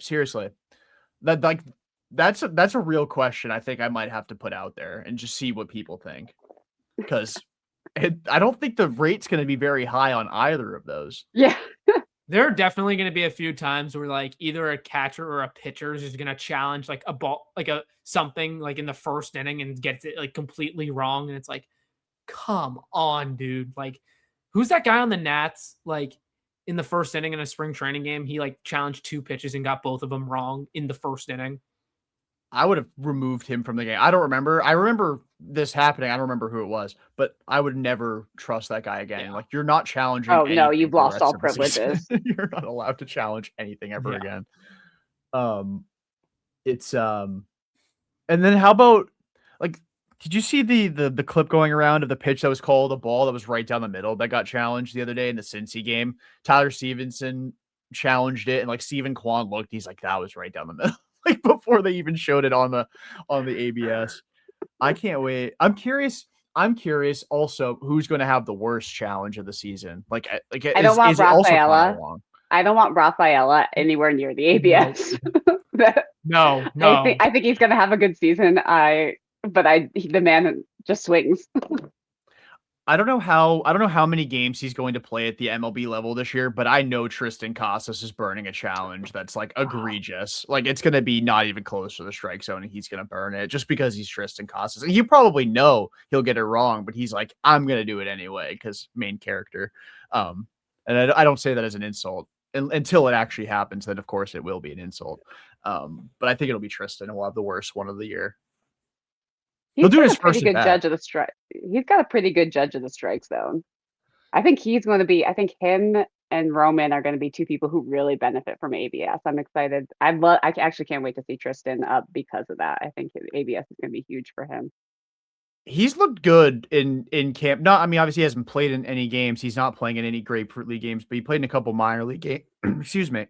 Seriously. That's a real question I think I might have to put out there and just see what people think. Because I don't think the rate's going to be very high on either of those. Yeah. There are definitely going to be a few times where like either a catcher or a pitcher is going to challenge like a ball, like a something like in the first inning and gets it like completely wrong. And it's like, come on, dude. Like, who's that guy on the Nats? Like in the first inning in a spring training game, he like challenged 2 pitches and got both of them wrong in the first inning. I would have removed him from the game. I don't remember. I remember this happening. I don't remember who it was, but I would never trust that guy again. Yeah. Like, you're not challenging. Oh no, anything you've for the lost rest all of the season. privileges. You're not allowed to challenge anything ever Yeah. again. It's and then how about like, did you see the clip going around of the pitch that was called a ball that was right down the middle that got challenged the other day in the Cincy game? Tyler Stevenson challenged it, and like Stephen Kwan looked, he's like, that was right down the middle. Like before they even showed it on the ABS. I can't wait. I'm curious also who's going to have the worst challenge of the season. Like I don't want is it also kinda Rafaela. long? I don't want Rafaela anywhere near the ABS. No. I think he's gonna have a good season. The man just swings. I don't know how many games he's going to play at the MLB level this year, but I know Tristan Casas is burning a challenge that's like egregious. Like it's going to be not even close to the strike zone, and he's going to burn it just because he's Tristan Casas. And you probably know he'll get it wrong, but he's like, I'm going to do it anyway because main character. And I don't say that as an insult until it actually happens. Then of course it will be an insult. But I think it'll be Tristan who will have the worst one of the year. He's do got his a pretty first good at-bat. judge of the strike. He's got a pretty good judge of the strike zone. I think he's going to be. I think him and Roman are going to be 2 people who really benefit from ABS. I'm excited. I actually can't wait to see Tristan up because of that. I think ABS is going to be huge for him. He's looked good in camp. Not, I mean, obviously he hasn't played in any games. He's not playing in any grapefruit league games, but he played in a couple minor league games. Excuse me.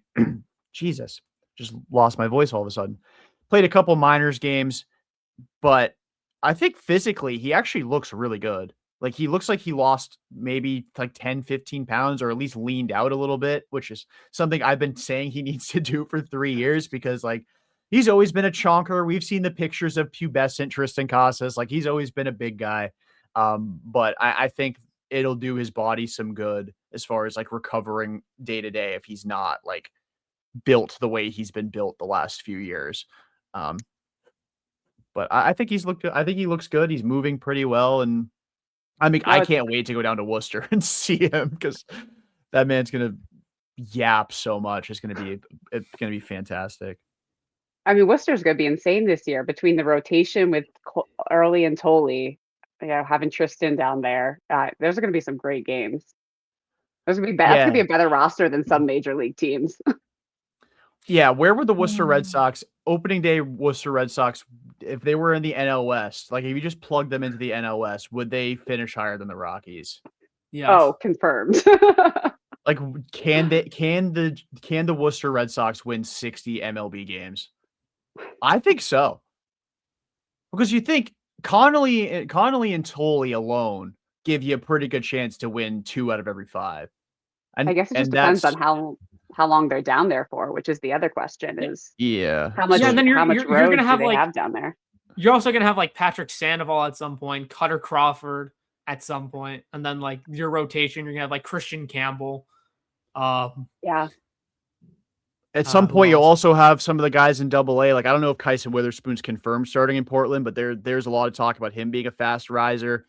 Jesus, just lost my voice all of a sudden. Played a couple minors games, but I think physically he actually looks really good. Like he looks like he lost maybe like 10, 15 pounds or at least leaned out a little bit, which is something I've been saying he needs to do for 3 years because like he's always been a chonker. We've seen the pictures of pubescent Tristan Casas. Like he's always been a big guy. But I think it'll do his body some good as far as like recovering day to day if he's not like built the way he's been built the last few years. But I think he's looked good. I think he looks good. He's moving pretty well. And I mean, I can't wait to go down to Worcester and see him because that man's going to yap so much. It's going to be fantastic. I mean, Worcester's going to be insane this year between the rotation with Early and Tolley. Having Tristan down there. There's going to be some great games. There's going to be that's going to be a better roster than some major league teams. Yeah, where were the Worcester Red Sox opening day? Worcester Red Sox, if they were in the NL West, like if you just plug them into the NL West, would they finish higher than the Rockies? Yes. Oh, confirmed. Like, can the Worcester Red Sox win 60 MLB games? I think so, because you think Connolly and Tolley alone give you a pretty good chance to win 2 out of every 5. And I guess it just depends on how long they're down there for, which is the other question is how much then you're road gonna have do they like have down there? You're also gonna have like Patrick Sandoval at some point, Cutter Crawford at some point, and then like your rotation, you're gonna have like Christian Campbell. Yeah. At some point, you'll also have some of the guys in Double-A. Like I don't know if Kyson Witherspoon's confirmed starting in Portland, but there's a lot of talk about him being a fast riser.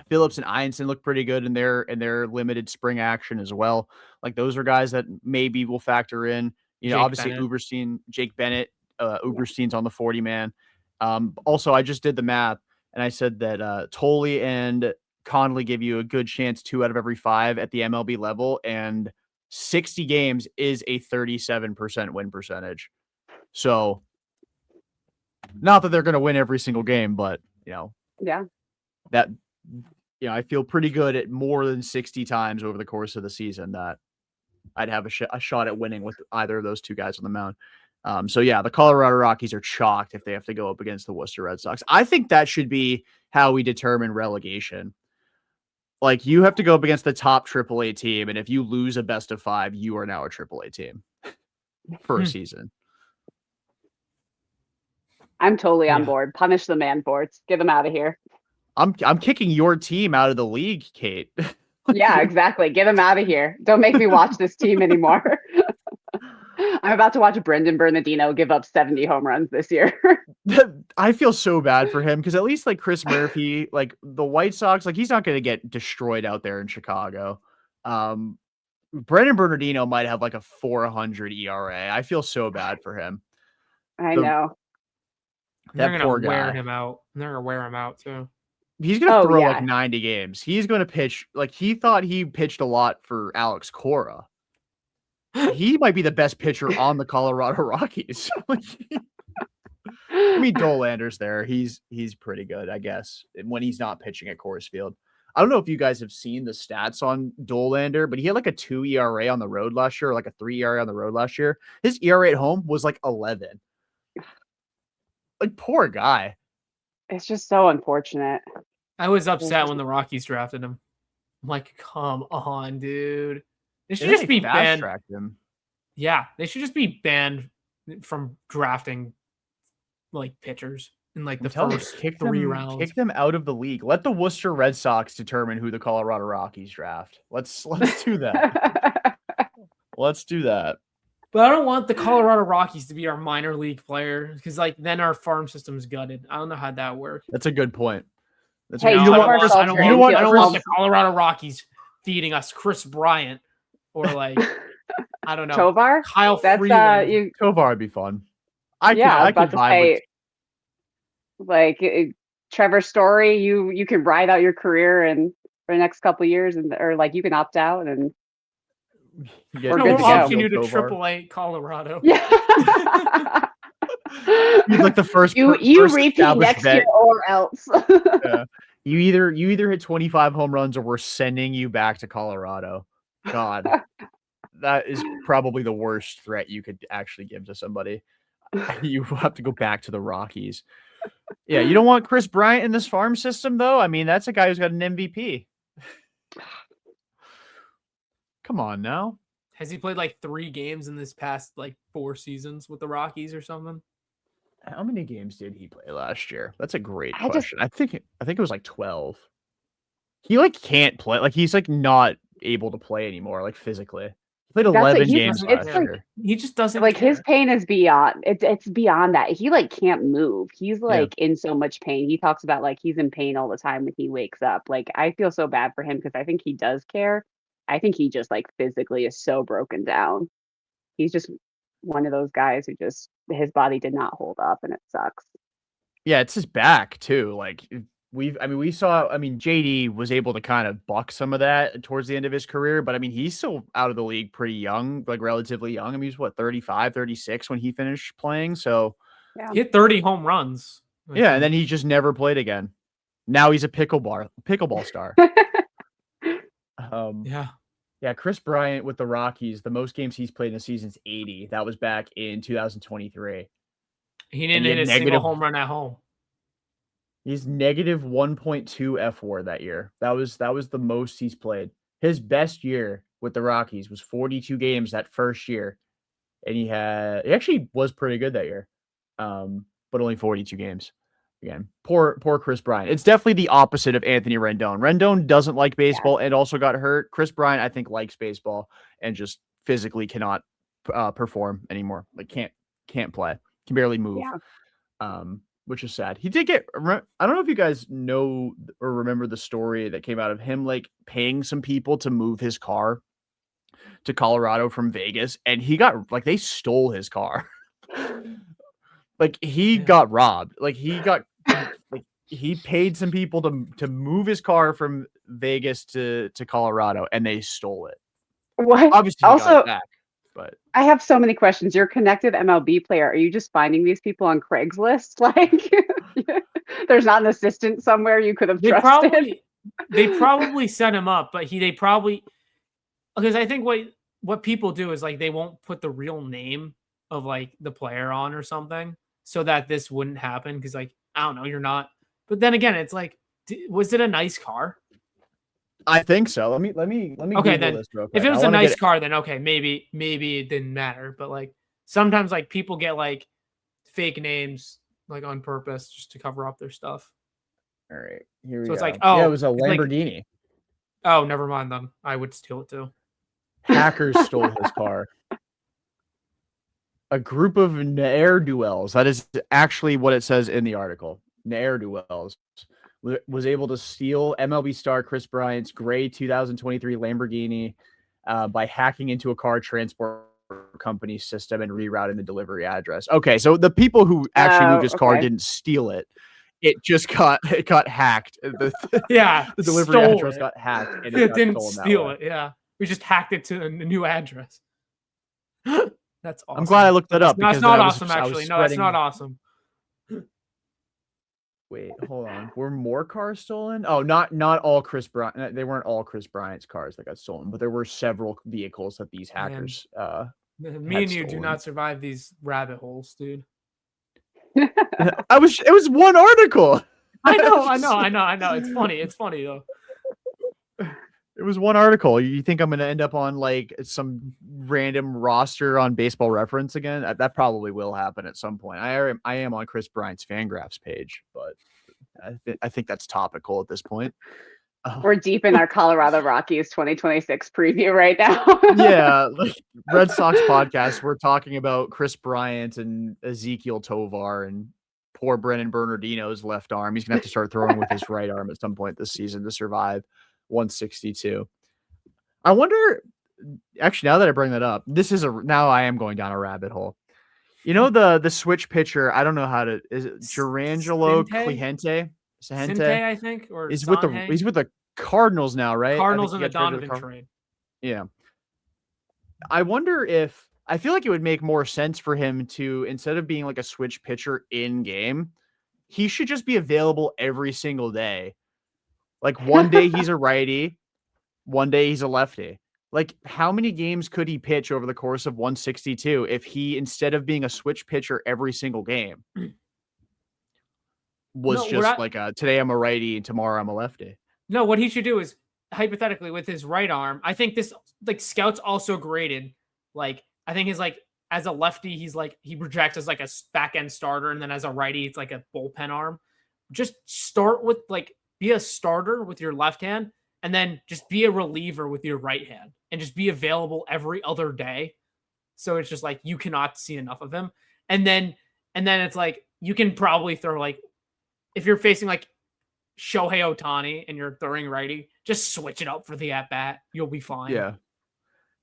Phillips and Ianson look pretty good in their limited spring action as well. Like those are guys that maybe will factor in. You know, obviously Uberstein, Jake Bennett, Uberstein's on the 40-man. Also, I just did the math and I said that Tolley and Connolly give you a good chance 2 out of every 5 at the MLB level, and 60 games is a 37% win percentage. So, not that they're going to win every single game, but that. I feel pretty good at more than 60 times over the course of the season that I'd have a shot at winning with either of those 2 guys on the mound. The Colorado Rockies are chalked if they have to go up against the Worcester Red Sox. I think that should be how we determine relegation. Like you have to go up against the top AAA team, and if you lose a best of 5, you are now a AAA team for a season. I'm totally on board. Punish the man boards. Get them out of here. I'm kicking your team out of the league, Kate. Yeah, exactly. Get him out of here. Don't make me watch this team anymore. I'm about to watch Brendan Bernardino give up 70 home runs this year. I feel so bad for him because at least like Chris Murphy, like the White Sox, like he's not going to get destroyed out there in Chicago. Brendan Bernardino might have like a 400 ERA. I feel so bad for him. I know. That poor guy. Wear him out. They're gonna wear him out too. He's gonna throw like 90 games. He's gonna pitch like he thought he pitched a lot for Alex Cora. He might be the best pitcher on the Colorado Rockies. I mean, Dolander's there. He's pretty good, I guess, when he's not pitching at Coors Field. I don't know if you guys have seen the stats on Dolander, but he had like a 2 ERA on the road last year, or like a 3 ERA on the road last year. His ERA at home was like 11. Like, poor guy. It's just so unfortunate. I was upset when the Rockies drafted him. I'm like, come on, dude. They should just be banned. Him. Yeah, they should just be banned from drafting like pitchers in like the first 3 rounds. Kick them out of the league. Let the Worcester Red Sox determine who the Colorado Rockies draft. Let's do that. Let's do that. But I don't want the Colorado Rockies to be our minor league player because like then our farm system's gutted. I don't know how that works. That's a good point. Hey, I don't want the Colorado Rockies feeding us Chris Bryant or like I don't know Tovar. Kyle Freeland. Tovar would be fun. I could say, like Trevor Story. You can ride out your career and for the next couple of years, or like you can opt out and. We're good to go. You to AAA Colorado. Yeah. Like the first. You repeat next year or else. Yeah. You either hit 25 home runs or we're sending you back to Colorado. God, that is probably the worst threat you could actually give to somebody. You have to go back to the Rockies. Yeah, you don't want Chris Bryant in this farm system, though. I mean, that's a guy who's got an MVP. Come on now. Has he played like 3 games in this past like 4 seasons with the Rockies or something? How many games did he play last year? That's a great question. I think it was like 12. He like can't play. Like he's like not able to play anymore, like physically. He played 11 games last year. He just doesn't like care. His pain is beyond it's beyond that. He like can't move. He's like in so much pain. He talks about like he's in pain all the time when he wakes up. Like I feel so bad for him because I think he does care. I think he just like physically is so broken down. He's just one of those guys who just his body did not hold up and it sucks. Yeah, it's his back too. Like JD was able to kind of buck some of that towards the end of his career, but I mean, he's still out of the league pretty young, like relatively young. I mean, he's what, 35, 36 when he finished playing. So he hit 30 home runs. Yeah. And then he just never played again. Now he's a pickleball star. Yeah. Chris Bryant with the Rockies, the most games he's played in a season is 80. That was back in 2023. He didn't hit a single home run at home. He's negative 1.2 F4 that year. That was the most he's played. His best year with the Rockies was 42 games that first year. And he actually was pretty good that year. But only 42 games. Again, poor Chris Bryant. It's definitely the opposite of Anthony Rendon. Rendon doesn't like baseball and also got hurt. Chris Bryant, I think, likes baseball and just physically cannot perform anymore. Like can't play, can barely move. Which is sad. He did get. I don't know if you guys know or remember the story that came out of him like paying some people to move his car to Colorado from Vegas, and he got like they stole his car. Like he got robbed. Like he got. Like he paid some people to move his car from Vegas to Colorado, and they stole it. What? Obviously, he got it back, but I have so many questions. You're a connected MLB player. Are you just finding these people on Craigslist? Like, there's not an assistant somewhere you could have trusted. They probably set him up, but they probably because I think what people do is like they won't put the real name of like the player on or something so that this wouldn't happen because like. I don't know. You're not. But then again, it's like, was it a nice car? I think so. Let me. Okay, then this real quick. If it was a nice car, then okay, maybe it didn't matter. But like sometimes, like people get like fake names like on purpose just to cover up their stuff. All right, here we So it's go. like, yeah, it oh, was a it's like- Lamborghini. Oh, never mind then. I would steal it too. Hackers stole his car. A group of ne'er-do-wells, that is actually what it says in the article. Ne'er-do-wells was able to steal MLB star Chris Bryant's gray 2023 Lamborghini by hacking into a car transport company system and rerouting the delivery address. Okay, so the people who actually moved his car didn't steal it. It just got hacked. Yeah, The delivery address got hacked and it didn't got stolen steal that way. it. Yeah, we just hacked it to a new address. That's awesome. I'm glad I looked that up. That's because not then I was- awesome, I was actually. No, that's spreading- not awesome. Wait, hold on. Were more cars stolen? Oh, not all Chris Bryant. They weren't all Chris Bryant's cars that got stolen, but there were several vehicles that these hackers. Me and you do not survive these rabbit holes, dude. It was one article. I know. It's funny though. It was one article. You think I'm going to end up on like some random roster on Baseball Reference again? That probably will happen at some point. I am on Chris Bryant's Fangraphs page, but I think that's topical at this point. We're deep in our Colorado Rockies 2026 preview right now. Yeah, like Red Sox podcast, we're talking about Chris Bryant and Ezekiel Tovar and poor Brennan Bernardino's left arm. He's gonna have to start throwing with his right arm at some point this season to survive 162. I wonder, actually, now that I bring that up, now I am going down a rabbit hole. You know the switch pitcher, I don't know how to, is it Gerangelo Clemente? Sinte, I think, or he's with the Cardinals now, right? Cardinals in the Donovan trade. Yeah. I wonder if I feel like it would make more sense for him to, instead of being like a switch pitcher in game, he should just be available every single day. Like one day he's a righty, one day he's a lefty. Like how many games could he pitch over the course of 162 if he, instead of being a switch pitcher every single game, was today I'm a righty and tomorrow I'm a lefty? No, what he should do is, hypothetically, with his right arm, I think this, like, scouts also graded, like, I think as a lefty, he projects as like a back end starter, and then as a righty, it's like a bullpen arm. Just start with be a starter with your left hand, and then just be a reliever with your right hand, and just be available every other day. So it's just like you cannot see enough of him, and then it's like you can probably throw, like, if you're facing like Shohei Ohtani and you're throwing righty, just switch it up for the at bat. You'll be fine.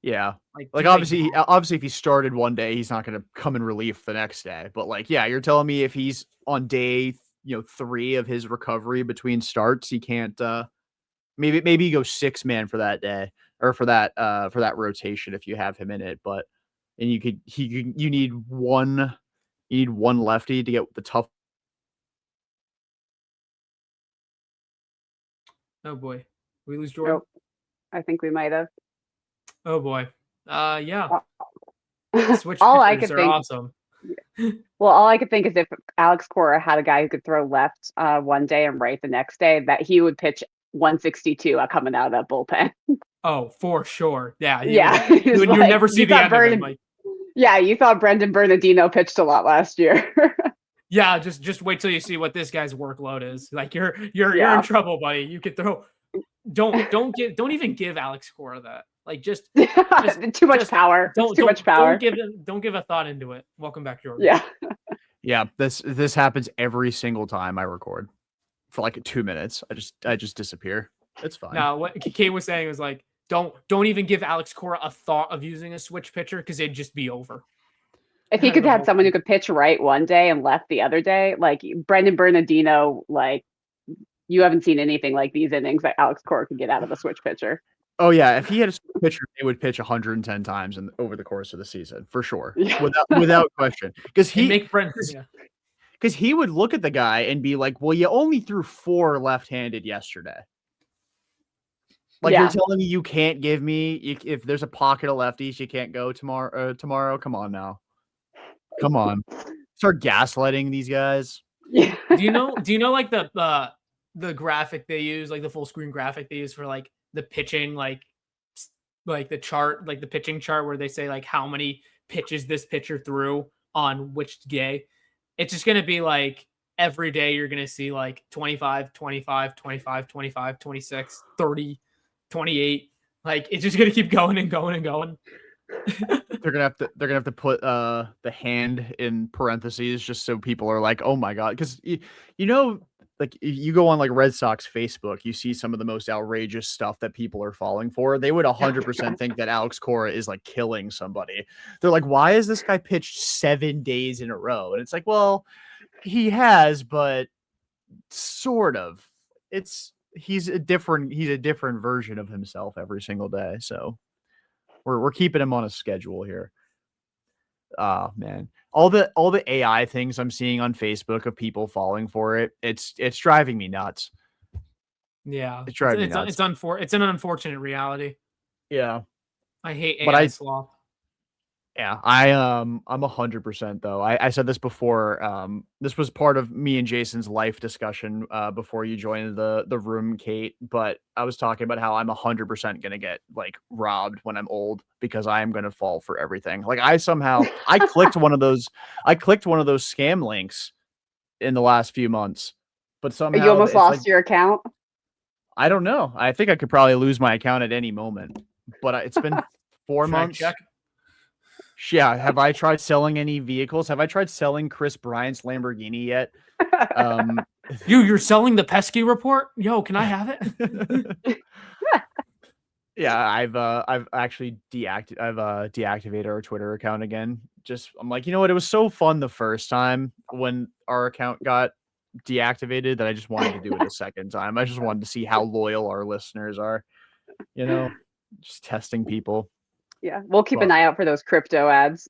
Yeah. Like obviously if he started one day, he's not going to come in relief the next day. But like, yeah, you're telling me if he's on day 3 of his recovery between starts, he can't. Maybe you go 6-man for that day or for that rotation if you have him in it. But you need one lefty to get the tough. Oh boy, we lose Jordan. Nope. I think we might have. Oh boy. Yeah. Switch all I could are think, awesome. Well, all I could think is if Alex Cora had a guy who could throw left one day and right the next day, that he would pitch 162 coming out of that bullpen. Oh, for sure. Yeah. You would never see the end of him. Yeah, you thought Brendan Bernardino pitched a lot last year. Yeah, just wait till you see what this guy's workload is. Like you're in trouble, buddy. You could throw. Don't even give Alex Cora that. Like just too much power. Too much power. Don't give a thought into it. Welcome back, Jordan. Yeah. Yeah. This happens every single time I record for like 2 minutes. I just disappear. It's fine. Now what Kate was saying was like, don't even give Alex Cora a thought of using a switch pitcher because it'd just be over. If he could have someone who could pitch right one day and left the other day, like Brendan Bernardino, like you haven't seen anything like these innings that Alex Cora could get out of a switch pitcher. Oh yeah, if he had a switch pitcher, they would pitch 110 times over the course of the season for sure, without question. Because he would look at the guy and be like, "Well, you only threw 4 left-handed yesterday. Like you're telling me you can't give me if there's a pocket of lefties, you can't go tomorrow. Come on now." Come on, start gaslighting these guys. Yeah. Do you know like the graphic they use, like the full screen graphic they use for like the pitching, like the chart, like the pitching chart where they say like how many pitches this pitcher threw on which day? It's just gonna be like every day you're going to see like 25, 25, 25, 25, 26, 30, 28. Like it's just going to keep going and going and going. They're gonna have to put the hand in parentheses just so people are like, oh my god, because like if you go on like Red Sox Facebook, you see some of the most outrageous stuff that people are falling for. They would 100% think that Alex Cora is like killing somebody. They're like, why is this guy pitched 7 days in a row? And it's like, well, he has, but sort of. He's a different version of himself every single day. So we're keeping him on a schedule here. Oh man, all the AI things I'm seeing on Facebook of people falling for it, it's driving me nuts. Yeah, it's driving me nuts. It's an unfortunate reality. Yeah, I hate but AI slop. Yeah, I'm 100% though. I said this before. This was part of me and Jason's life discussion before you joined the room, Kate. But I was talking about how I'm 100% gonna get like robbed when I'm old because I am gonna fall for everything. Like I clicked one of those scam links in the last few months, but somehow You almost lost like, your account. I don't know. I think I could probably lose my account at any moment. But it's been 4 months. Check. Yeah, have I tried selling any vehicles? Have I tried selling Chris Bryant's Lamborghini yet? You're selling the pesky report? Yo, can I have it? Yeah, I've actually deactivated our Twitter account again. I'm like, you know what? It was so fun the first time when our account got deactivated that I just wanted to do it a second time. I just wanted to see how loyal our listeners are. Just testing people. Yeah, we'll keep an eye out for those crypto ads.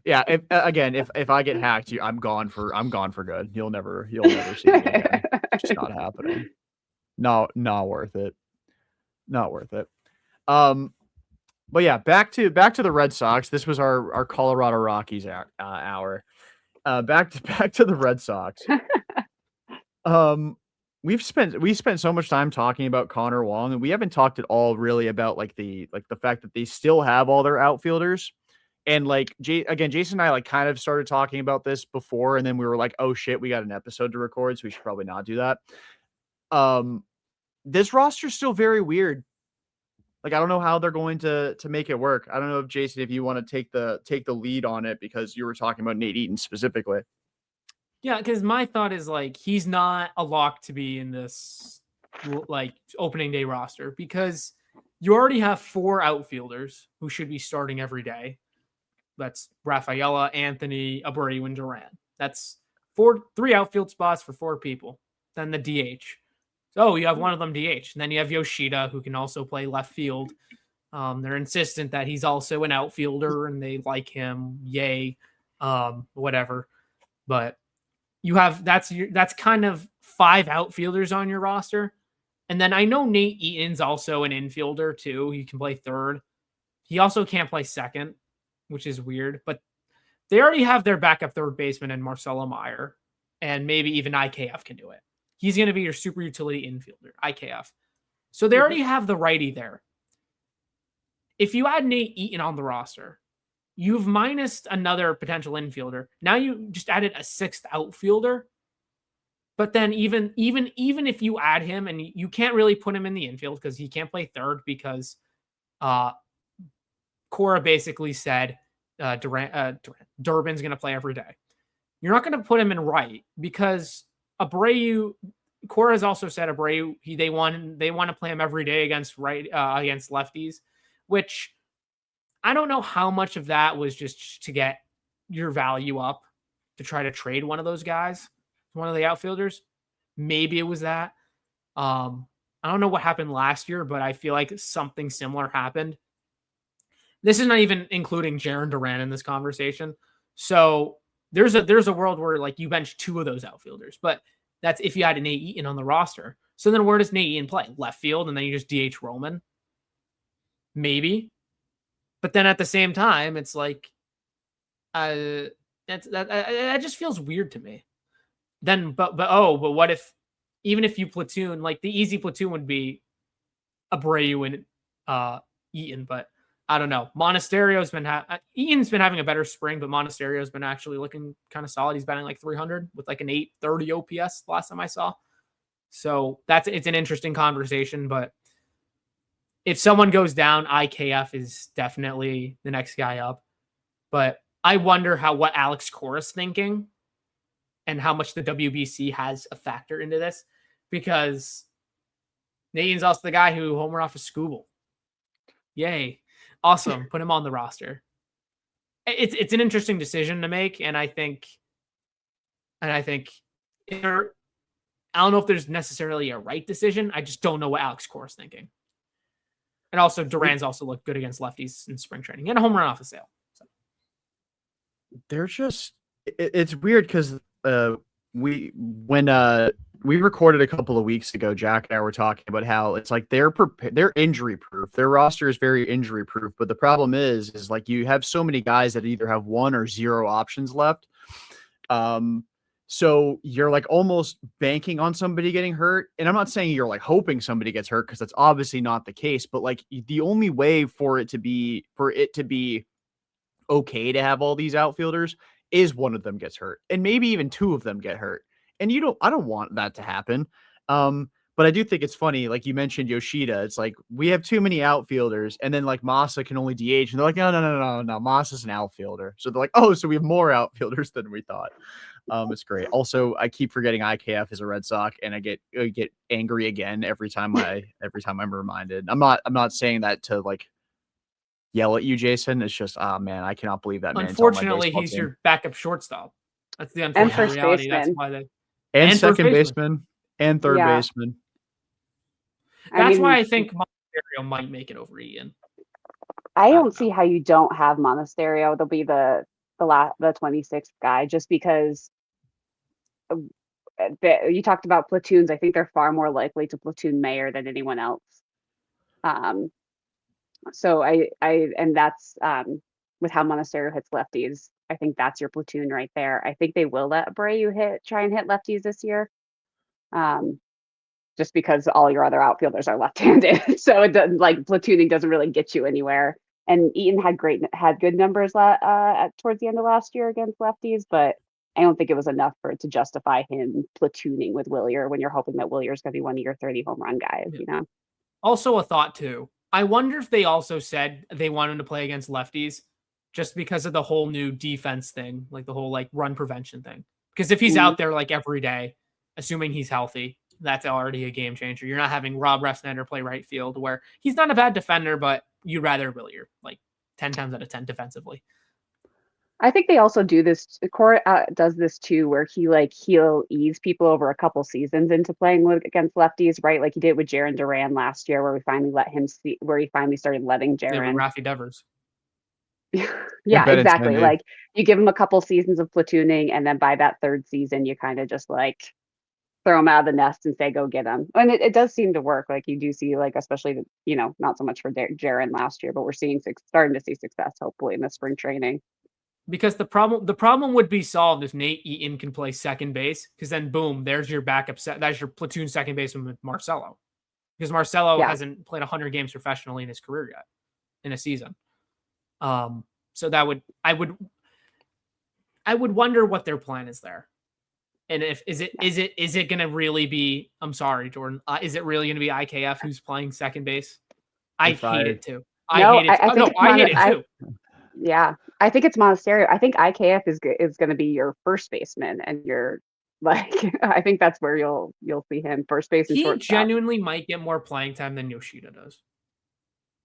Yeah, if I get hacked, I'm gone for good. You'll never see me again. It's just not happening. No, not worth it. Not worth it. But yeah, back to the Red Sox. This was our Colorado Rockies hour. Back to the Red Sox. We spent so much time talking about Connor Wong, and we haven't talked at all really about the fact that they still have all their outfielders. And like Jason and I like kind of started talking about this before, and then we were like, oh shit, we got an episode to record, so we should probably not do that. This roster's still very weird. Like I don't know how they're going to make it work. I don't know if Jason, if you want to take the lead on it because you were talking about Nate Eaton specifically. Yeah, because my thought is like he's not a lock to be in this like opening day roster because you already have 4 outfielders who should be starting every day. That's Rafaela, Anthony, Abreu, and Duran. That's 3 outfield spots for 4 people. Then the DH. So you have one of them DH. And then you have Yoshida, who can also play left field. They're insistent that he's also an outfielder and they like him. Yay. Whatever. But you have that's kind of 5 outfielders on your roster. And then I know Nate Eaton's also an infielder too. He can play third. He also can't play second, which is weird. But they already have their backup third baseman in Marcelo Meyer. And maybe even IKF can do it. He's going to be your super utility infielder, IKF. So they already have the righty there. If you add Nate Eaton on the roster, you've minused another potential infielder. Now you just added a 6th outfielder. But then even if you add him, and you can't really put him in the infield because he can't play third because Cora basically said Durbin's going to play every day. You're not going to put him in right because Abreu, Cora's also said Abreu, they want to play him every day against lefties, which I don't know how much of that was just to get your value up to try to trade one of those guys, one of the outfielders. Maybe it was that. I don't know what happened last year, but I feel like something similar happened. This is not even including Jarren Duran in this conversation. So there's a world where like you bench 2 of those outfielders, but that's if you had an Nate Eaton on the roster. So then where does Nate Eaton play? Left field, and then you just DH Roman? Maybe. But then at the same time, it's like that just feels weird to me. Then but what if even if you platoon, like the easy platoon would be Abreu and Eaton, but I don't know. Monasterio's been Ian's been having a better spring, but Monasterio's been actually looking kind of solid. He's batting like 300 with like an 830 OPS last time I saw. So it's an interesting conversation, but if someone goes down, IKF is definitely the next guy up. But I wonder what Alex Cora's thinking and how much the WBC has a factor into this, because Nathan's also the guy who homered off of Scooble. Yay. Awesome. Put him on the roster. It's an interesting decision to make. And I think I don't know if there's necessarily a right decision. I just don't know what Alex Cora's thinking. And also Duran's also looked good against lefties in spring training and a home run off a sale. So. They're just, it's weird because we recorded a couple of weeks ago, Jack and I were talking about how it's like they're injury proof. Their roster is very injury proof, but the problem is like you have so many guys that either have 1 or 0 options left. So you're like almost banking on somebody getting hurt. And I'm not saying you're like hoping somebody gets hurt, because that's obviously not the case, but like the only way for it to be okay to have all these outfielders is one of them gets hurt, and maybe even 2 of them get hurt. And I don't want that to happen. But I do think it's funny. Like you mentioned Yoshida, it's like we have too many outfielders, and then like Massa can only DH, and they're like, no, Massa's an outfielder. So they're like, oh, so we have more outfielders than we thought. It's great. Also, I keep forgetting IKF is a Red Sox, and I get angry again every time I'm reminded. I'm not saying that to like yell at you, Jason. It's just, man, I cannot believe that man. Unfortunately, he's your backup shortstop. That's the unfortunate reality. That's why they and second baseman and third baseman. That's why I think Monasterio might make it over Ian. I don't see how you don't have Monasterio. They'll be the 26th guy, just because you talked about platoons. I think they're far more likely to platoon Mayer than anyone else. So and that's with how Monasterio hits lefties. I think that's your platoon right there. I think they will let Abreu try and hit lefties this year. Just because all your other outfielders are left-handed. So it doesn't, like, platooning doesn't really get you anywhere. And Eaton had good numbers towards the end of last year against lefties, but I don't think it was enough for it to justify him platooning with Willier when you're hoping that Willier's going to be one of your 30 home run guys, you know? Also a thought too. I wonder if they also said they wanted to play against lefties just because of the whole new defense thing, like the whole like run prevention thing. Because if he's out there like every day, assuming he's healthy, that's already a game changer. You're not having Rob Refsnyder play right field, where he's not a bad defender, but you'd rather Willier like 10 times out of 10 defensively. I think they also do this. Cora does this too, where he'll ease people over a couple seasons into playing against lefties, right? Like he did with Jarren Duran last year, where he finally started letting Jarren. Rafi Devers. Yeah, exactly. Like you give him a couple seasons of platooning, and then by that 3rd season, you kind of just like throw him out of the nest and say, go get him. And it does seem to work. Like you do see, like, especially, not so much for Jarren last year, but we're starting to see success, hopefully, in the spring training. Because the problem would be solved if Nate Eaton can play second base, because then boom, there's your backup that's your platoon second baseman with Marcelo. Because Marcelo hasn't played 100 games professionally in his career yet in a season. So I would wonder what their plan is there. And is it going to really be, I'm sorry, Jordan, is it really going to be IKF who's playing second base? I hate it too. I hate it too. Yeah, I think it's Monasterio. I think IKF is going to be your first baseman, and you're like, I think that's where you'll see him, first base and shortstop. He genuinely might get more playing time than Yoshida does.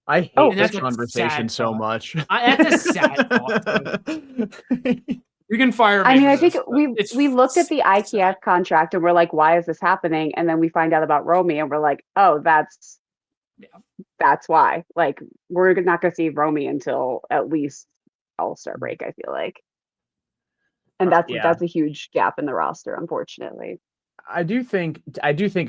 I hate this conversation so much. That's a sad thought. You can fire me. I mean, I think we looked at the IKF contract and we're like, why is this happening? And then we find out about Romy and we're like, oh, that's why. Like, we're not going to see Romy until at least All-Star break, I feel like. And that's a huge gap in the roster, unfortunately. I do think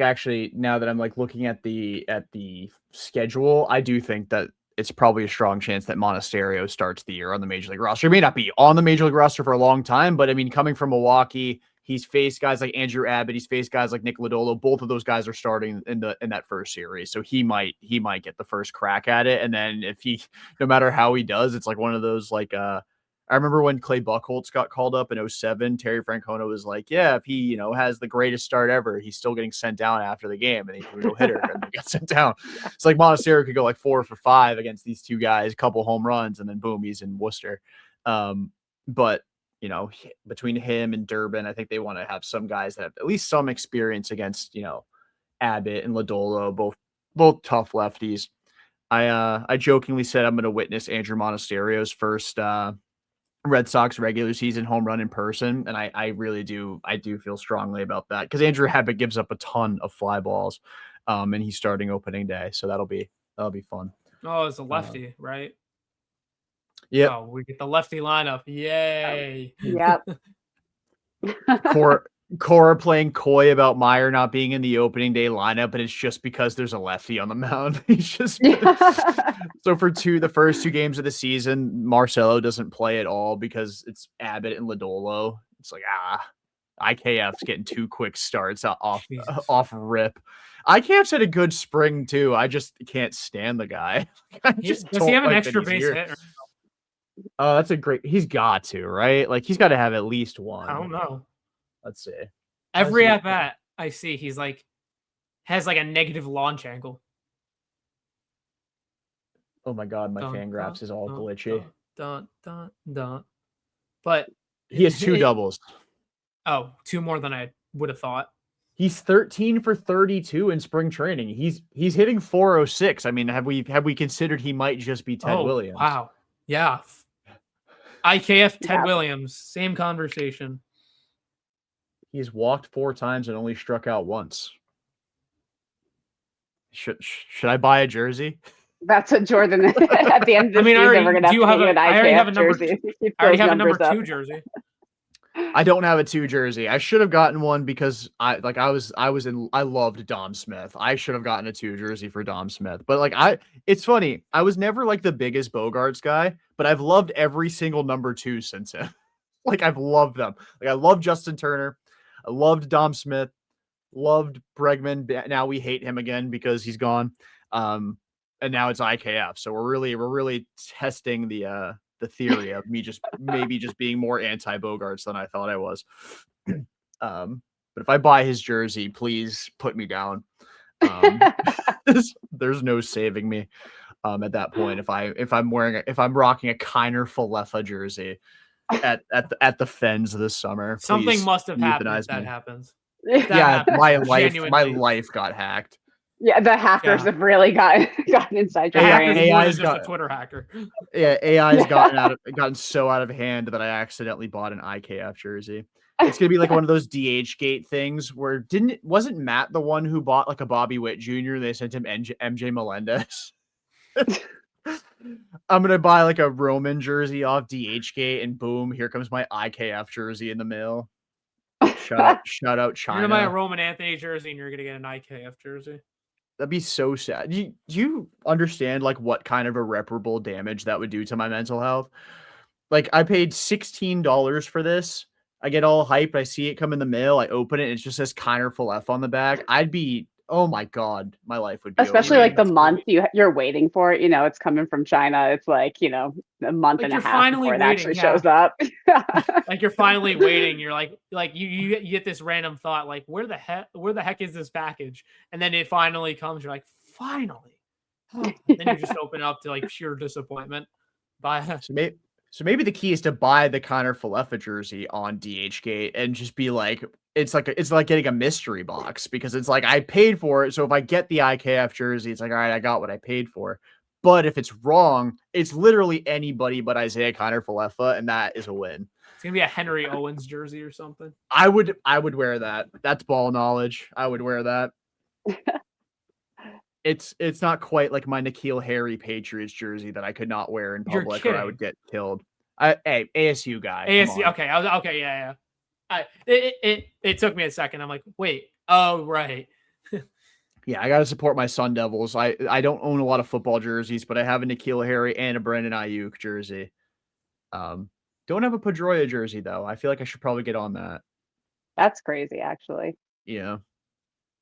actually, now that I'm like looking at the schedule, I do think that it's probably a strong chance that Monasterio starts the year on the Major League roster. He may not be on the Major League roster for a long time, but I mean, coming from Milwaukee, He's faced guys like Andrew Abbott. He's faced guys like Nick Lodolo. Both of those guys are starting in that first series, so he might get the first crack at it. And then if he, no matter how he does, it's like one of those like I remember when Clay Buchholz got called up in 2007, Terry Francona was like, yeah, if he has the greatest start ever, he's still getting sent down after the game, and he threw no hitter and he got sent down. It's like Montecero could go like 4 for 5 against these two guys, a couple home runs, and then boom, he's in Worcester. But between him and Durbin, I think they want to have some guys that have at least some experience against, Abbott and Lodolo, both tough lefties. I jokingly said I'm going to witness Andrew Monasterio's first Red Sox regular season home run in person, and I really do. I do feel strongly about that because Andrew Abbott gives up a ton of fly balls, and he's starting opening day, so that'll be fun. Oh, it's a lefty, right? Yeah. Oh, we get the lefty lineup. Yay. Yep. Cora playing coy about Meyer not being in the opening day lineup, but it's just because there's a lefty on the mound. He's just so for the first 2 games of the season, Marcelo doesn't play at all because it's Abbott and Lodolo. It's like IKF's getting 2 quick starts off rip. IKF's had a good spring too. I just can't stand the guy. Does he have an extra base hit? Oh, that's a great. He's got to, right? Like he's got to have at least one. I don't know. Let's see. Every at bat I see, he's like has like a negative launch angle. Oh my god, my Fangraphs is all glitchy. But he has 2 doubles. Oh, 2 more than I would have thought. He's 13 for 32 in spring training. He's hitting 406. I mean, have we considered he might just be Ted Williams? Wow. Yeah. IKF Ted Williams, same conversation. He's walked 4 times and only struck out once. Should I buy a jersey? That's a Jordan at the end of the season. We're going to have to get an IKF jersey. I already have a number 2 jersey. I don't have a 2 jersey. I should have gotten one because I loved Dom Smith. I should have gotten a 2 jersey for Dom Smith. But it's funny. I was never like the biggest Bogarts guy, but I've loved every single number 2 since him. I've loved them. I love Justin Turner. I loved Dom Smith. Loved Bregman. Now we hate him again because he's gone. And now it's IKF. So we're really testing the theory of me maybe being more anti-Bogarts than I thought I was. But if I buy his jersey, please put me down. There's no saving me at that point. If I'm rocking a Kiner Falefa jersey at the Fens this summer, something must have happened if that happens. My life got hacked. Yeah, the hackers have really gotten inside your brain. AI's just a Twitter hacker. Yeah, AI's gotten so out of hand that I accidentally bought an IKF jersey. It's gonna be like one of those DH gate things where wasn't Matt the one who bought like a Bobby Witt Jr. They sent him MJ Melendez. I'm gonna buy like a Roman jersey off DH gate, and boom, here comes my IKF jersey in the mail. Shout out China. You're gonna buy a Roman Anthony jersey, and you're gonna get an IKF jersey. That'd be so sad. Do you understand like what kind of irreparable damage that would do to my mental health? Like I paid $16 for this. I get all hyped. I see it come in the mail. I open it. And it just says Kiner Falefa on the back. Oh my God, my life would be especially like the month you're waiting for it. It's coming from China. It's like, a month and a half before it actually shows up. Like you're finally waiting. You're like you get this random thought, like where the heck is this package? And then it finally comes. You're like, finally. Then you just open up to like pure disappointment. So maybe the key is to buy the Kiner Falefa jersey on DHgate and just be like, it's like getting a mystery box because it's like I paid for it. So if I get the IKF jersey, it's like, all right, I got what I paid for. But if it's wrong, it's literally anybody but Isaiah Kiner Falefa, and that is a win. It's gonna be a Henry Owens jersey or something. I would wear that. That's ball knowledge. I would wear that. It's not quite like my N'Keal Harry Patriots jersey that I could not wear in public or I would get killed. Hey, ASU guy. ASU. Okay. Okay. Yeah. It took me a second. I'm like, wait. Oh, right. Yeah, I got to support my Sun Devils. I don't own a lot of football jerseys, but I have a N'Keal Harry and a Brandon Ayuk jersey. Don't have a Pedroia jersey though. I feel like I should probably get on that. That's crazy, actually. Yeah.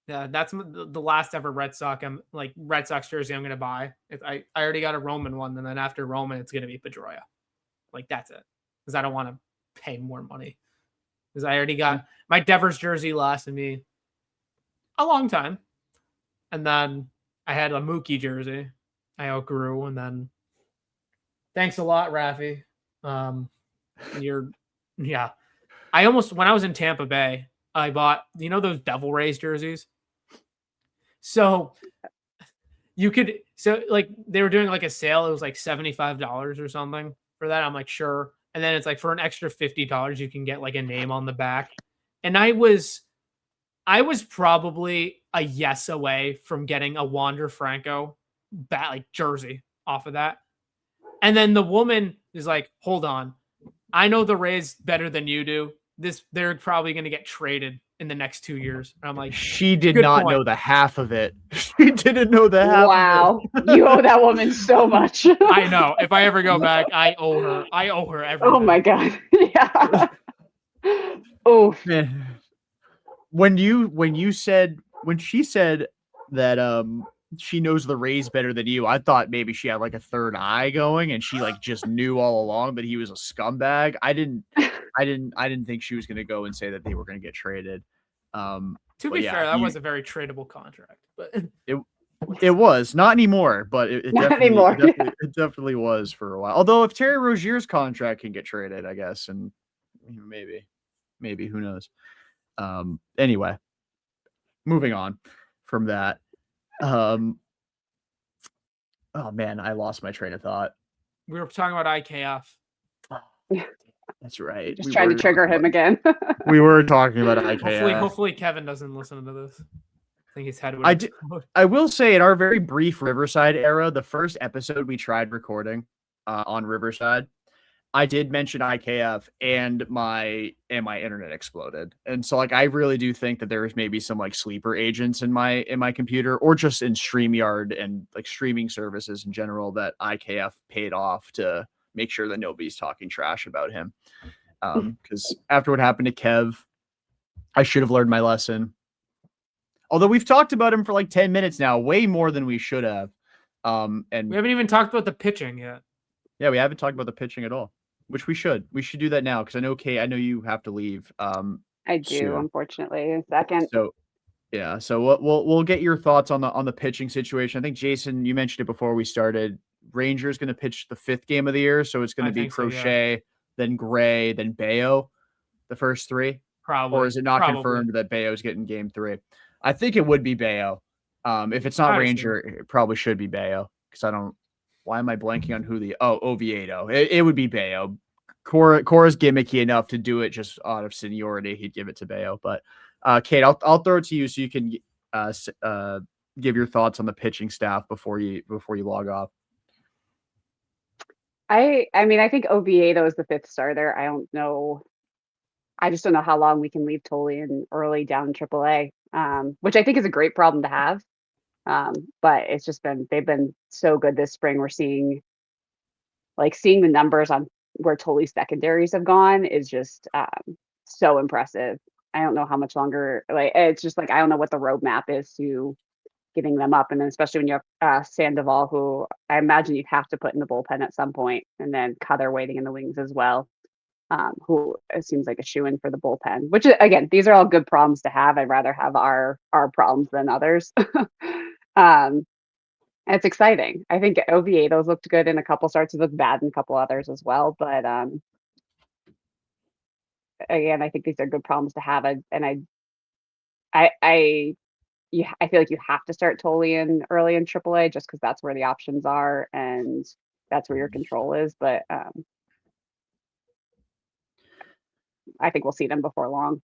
Yeah, that's the last ever Red Sox jersey I'm gonna buy. I already got a Roman one, and then after Roman, it's gonna be Pedroia. Like that's it, because I don't want to pay more money. Because I already got my Devers jersey lasted me a long time, and then I had a Mookie jersey I outgrew, and then thanks a lot, Rafi. Yeah. I almost, when I was in Tampa Bay, I bought those Devil Rays jerseys. So like they were doing like a sale. It was like $75 or something for that. I'm like, sure. And then it's like for an extra $50, you can get like a name on the back. And I was probably a yes away from getting a Wander Franco jersey off of that. And then the woman is like, hold on. I know the Rays better than you do. They're probably going to get traded in the next 2 years. And I'm like, she did not know the half of it. She didn't know the half. Wow, you owe that woman so much. I know. If I ever go back, I owe her everything. Oh my god. Yeah. Oh. When she said that she knows the Rays better than you, I thought maybe she had like a third eye going and she like just knew all along that he was a scumbag. I didn't think she was going to go and say that they were going to get traded. To be fair, that was a very tradable contract, but it was not anymore, but it definitely was for a while. Although if Terry Rozier's contract can get traded, I guess, and maybe who knows. Anyway, moving on from that. Oh man, I lost my train of thought. We were talking about IKF. That's right. Just trying to trigger him again. We were talking about IKF. Hopefully Kevin doesn't listen to this. I think his head would. I will say, in our very brief Riverside era, the first episode we tried recording on Riverside, I did mention IKF and my internet exploded. And so like I really do think that there's maybe some like sleeper agents in my computer or just in StreamYard and like streaming services in general that IKF paid off to make sure that nobody's talking trash about him. Because after what happened to Kev, I should have learned my lesson. Although we've talked about him for like 10 minutes now, way more than we should have. And we haven't even talked about the pitching yet. Yeah, we haven't talked about the pitching at all. Which we should do that now because I know Kate, I know you have to leave. I do, soon. Unfortunately, in a second. So yeah, so we'll get your thoughts on the pitching situation. I think Jason, you mentioned it before we started. Rangers going to pitch the 5th game of the year, so it's going to be Crochet, then Gray, then Bayo, the first 3. Probably. Or is it not confirmed that Bayo's getting game 3? I think it would be Bayo. If it's not Ranger, it probably should be Bayo because I don't. Why am I blanking on Oviedo? It would be Bayo. Cora's gimmicky enough to do it just out of seniority. He'd give it to Bayo. But Kate, I'll throw it to you so you can give your thoughts on the pitching staff before you log off. I mean, I think Oviedo is the 5th starter. I don't know. I just don't know how long we can leave Tolian early down in AAA, which I think is a great problem to have. But it's just they've been so good this spring. We're seeing the numbers on where Tolly's secondaries have gone is just so impressive. I don't know how much longer, it's just I don't know what the roadmap is to getting them up. And then especially when you have Sandoval, who I imagine you'd have to put in the bullpen at some point, and then Cutter waiting in the wings as well, who it seems like a shoo-in for the bullpen, which again, these are all good problems to have. I'd rather have our problems than others. It's exciting. I think Oviedo's looked good in a couple starts. He looked bad in a couple others as well. But again, I think these are good problems to have. I feel like you have to start Tolian early in AAA just because that's where the options are and that's where your control is. But I think we'll see them before long.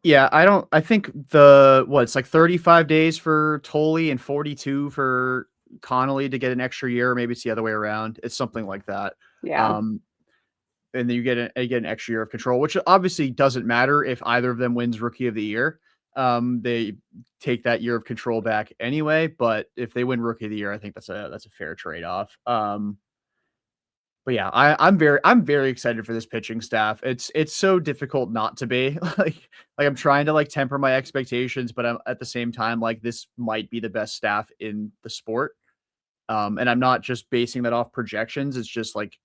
Yeah, I think it's like 35 days for Tolley and 42 for Connolly to get an extra year, or maybe it's the other way around. It's something like that. Yeah. And then you get an extra year of control, which obviously doesn't matter if either of them wins Rookie of the Year. They take that year of control back anyway, but if they win Rookie of the Year, I think that's a fair trade-off. But yeah, I'm very excited for this pitching staff. It's so difficult not to be like I'm trying to like temper my expectations, but I'm at the same time like this might be the best staff in the sport. And I'm not just basing that off projections. It's just like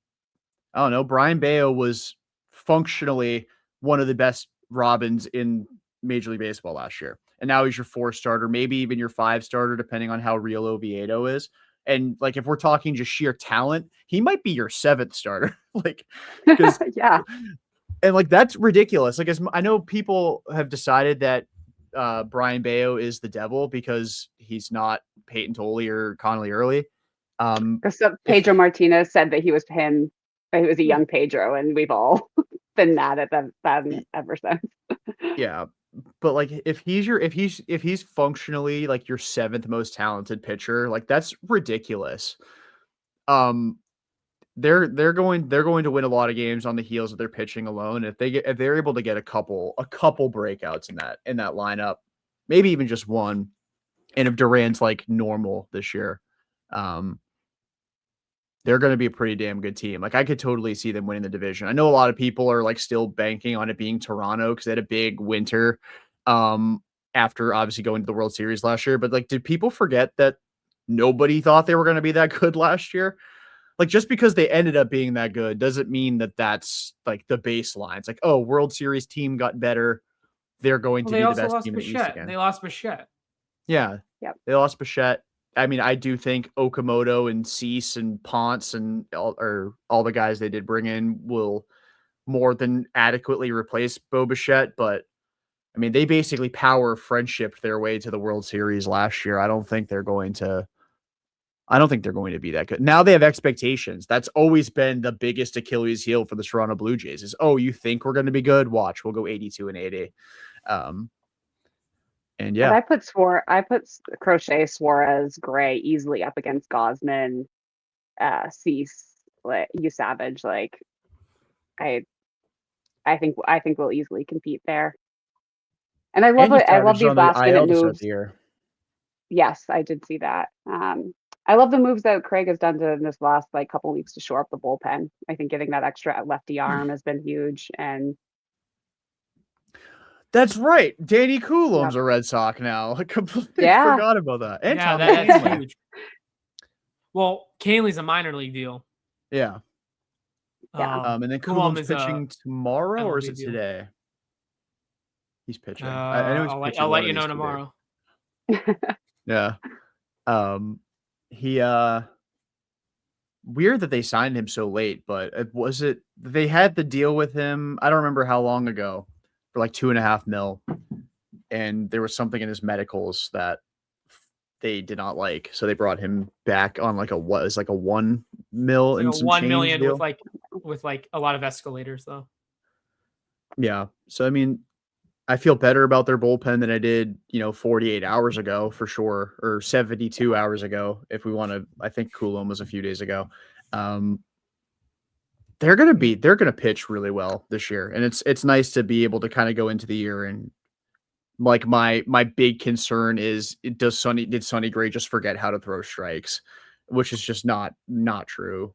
I don't know. Brian Bayo was functionally one of the best Robins in Major League Baseball last year, and now he's your 4 starter, maybe even your 5 starter, depending on how real Oviedo is. And like, if we're talking just sheer talent, he might be your 7th starter. Like, yeah. And like, that's ridiculous. Like, I know people have decided that Brian Bayo is the devil because he's not Peyton Tolley or Connolly Early. So Pedro Martinez said that he was him, that he was a young Pedro, and we've all been mad at that ever since. Yeah. But like if he's functionally like your 7th most talented pitcher, like that's ridiculous. They're going to win a lot of games on the heels of their pitching alone. If they're able to get a couple breakouts in that lineup, maybe even just one, and if Duran's like normal this year, they're going to be a pretty damn good team. Like I could totally see them winning the division. I know a lot of people are like still banking on it being Toronto because they had a big winter after obviously going to the World Series last year. But like, did people forget that nobody thought they were going to be that good last year? Like just because they ended up being that good doesn't mean that that's like the baseline. It's like, oh, World Series team got better. They're going to be the best team in the East again. They lost Bichette. Yeah. Yep. They lost Bichette. I mean, I do think Okamoto and Cease and Ponce and all the guys they did bring in will more than adequately replace Bo Bichette. But I mean, they basically power friendship their way to the World Series last year. I don't think they're going to be that good. Now they have expectations. That's always been the biggest Achilles heel for the Toronto Blue Jays is, oh, you think we're going to be good? Watch, we'll go 82-80. And yeah, but I put Crochet, Suarez, Gray easily up against Gosman, Cease, you Savage. Like, I think we'll easily compete there. And I love it. I love these last minute moves. Yes, I did see that. I love the moves that Craig has done in this last like couple weeks to shore up the bullpen. I think getting that extra lefty arm has been huge. And that's right. Danny Coulombe's a Red Sox now. I completely forgot about that. And yeah, that's huge. Well, Canley's a minor league deal. Yeah. And then Coulombe's pitching tomorrow, or is it today? He's pitching. I know he's pitching. I'll let you know tomorrow. Yeah. Weird that they signed him so late, but they had the deal with him, I don't remember how long ago, for like $2.5 million, and there was something in his medicals that they did not like, so they brought him back on like $1 million and some $1 change million deal. with a lot of escalators though. Yeah, so I mean, I feel better about their bullpen than I did, 48 hours ago for sure, or 72 hours ago. If we want to, I think Coulombe was a few days ago. They're going to pitch really well this year. And it's nice to be able to kind of go into the year. And like my big concern is, did Sonny Gray just forget how to throw strikes, which is just not true.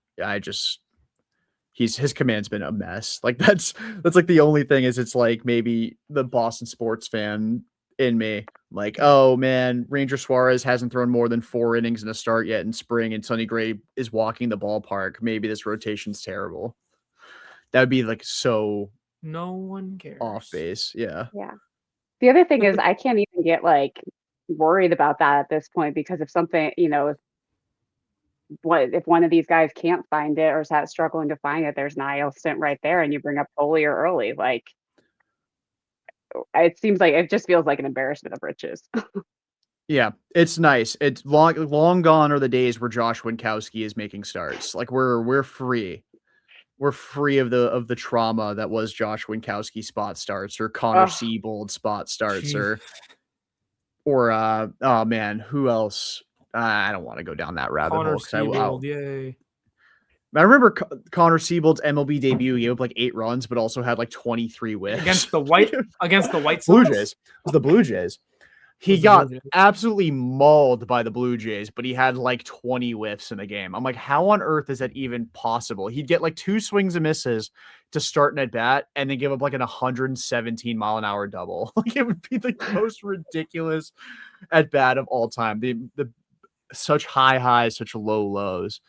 His command's been a mess. Like that's like the only thing is it's like maybe the Boston sports fan in me, like, oh man, Ranger Suarez hasn't thrown more than 4 innings in a start yet in spring, and Sonny Gray is walking the ballpark. Maybe this rotation's terrible. That would be like so no one cares. Off base. Yeah. Yeah. The other thing is I can't even get like worried about that at this point, because if something, if one of these guys can't find it or is struggling to find it, there's an IL stint right there, and you bring up Foley or early. Like, it seems like it just feels like an embarrassment of riches. Yeah, it's nice. It's long gone are the days where Josh Winkowski is making starts. Like we're free. We're free of the trauma that was Josh Winkowski spot starts or Connor Siebold spot starts or oh man, who else? I don't want to go down that rabbit hole. Siebold, yay. I remember Connor Siebold's MLB debut. He gave up like 8 runs, but also had like 23 whiffs against the White Sox. Blue Jays. It was the Blue Jays. He Was the got Blue Jays. absolutely mauled by the Blue Jays, but he had like 20 whiffs in the game. I'm like, how on earth is that even possible? He'd get like 2 swings and misses to start an at bat and then give up like an 117-mile-an-hour double. Like, it would be like the most ridiculous at bat of all time. The such high highs, such low lows.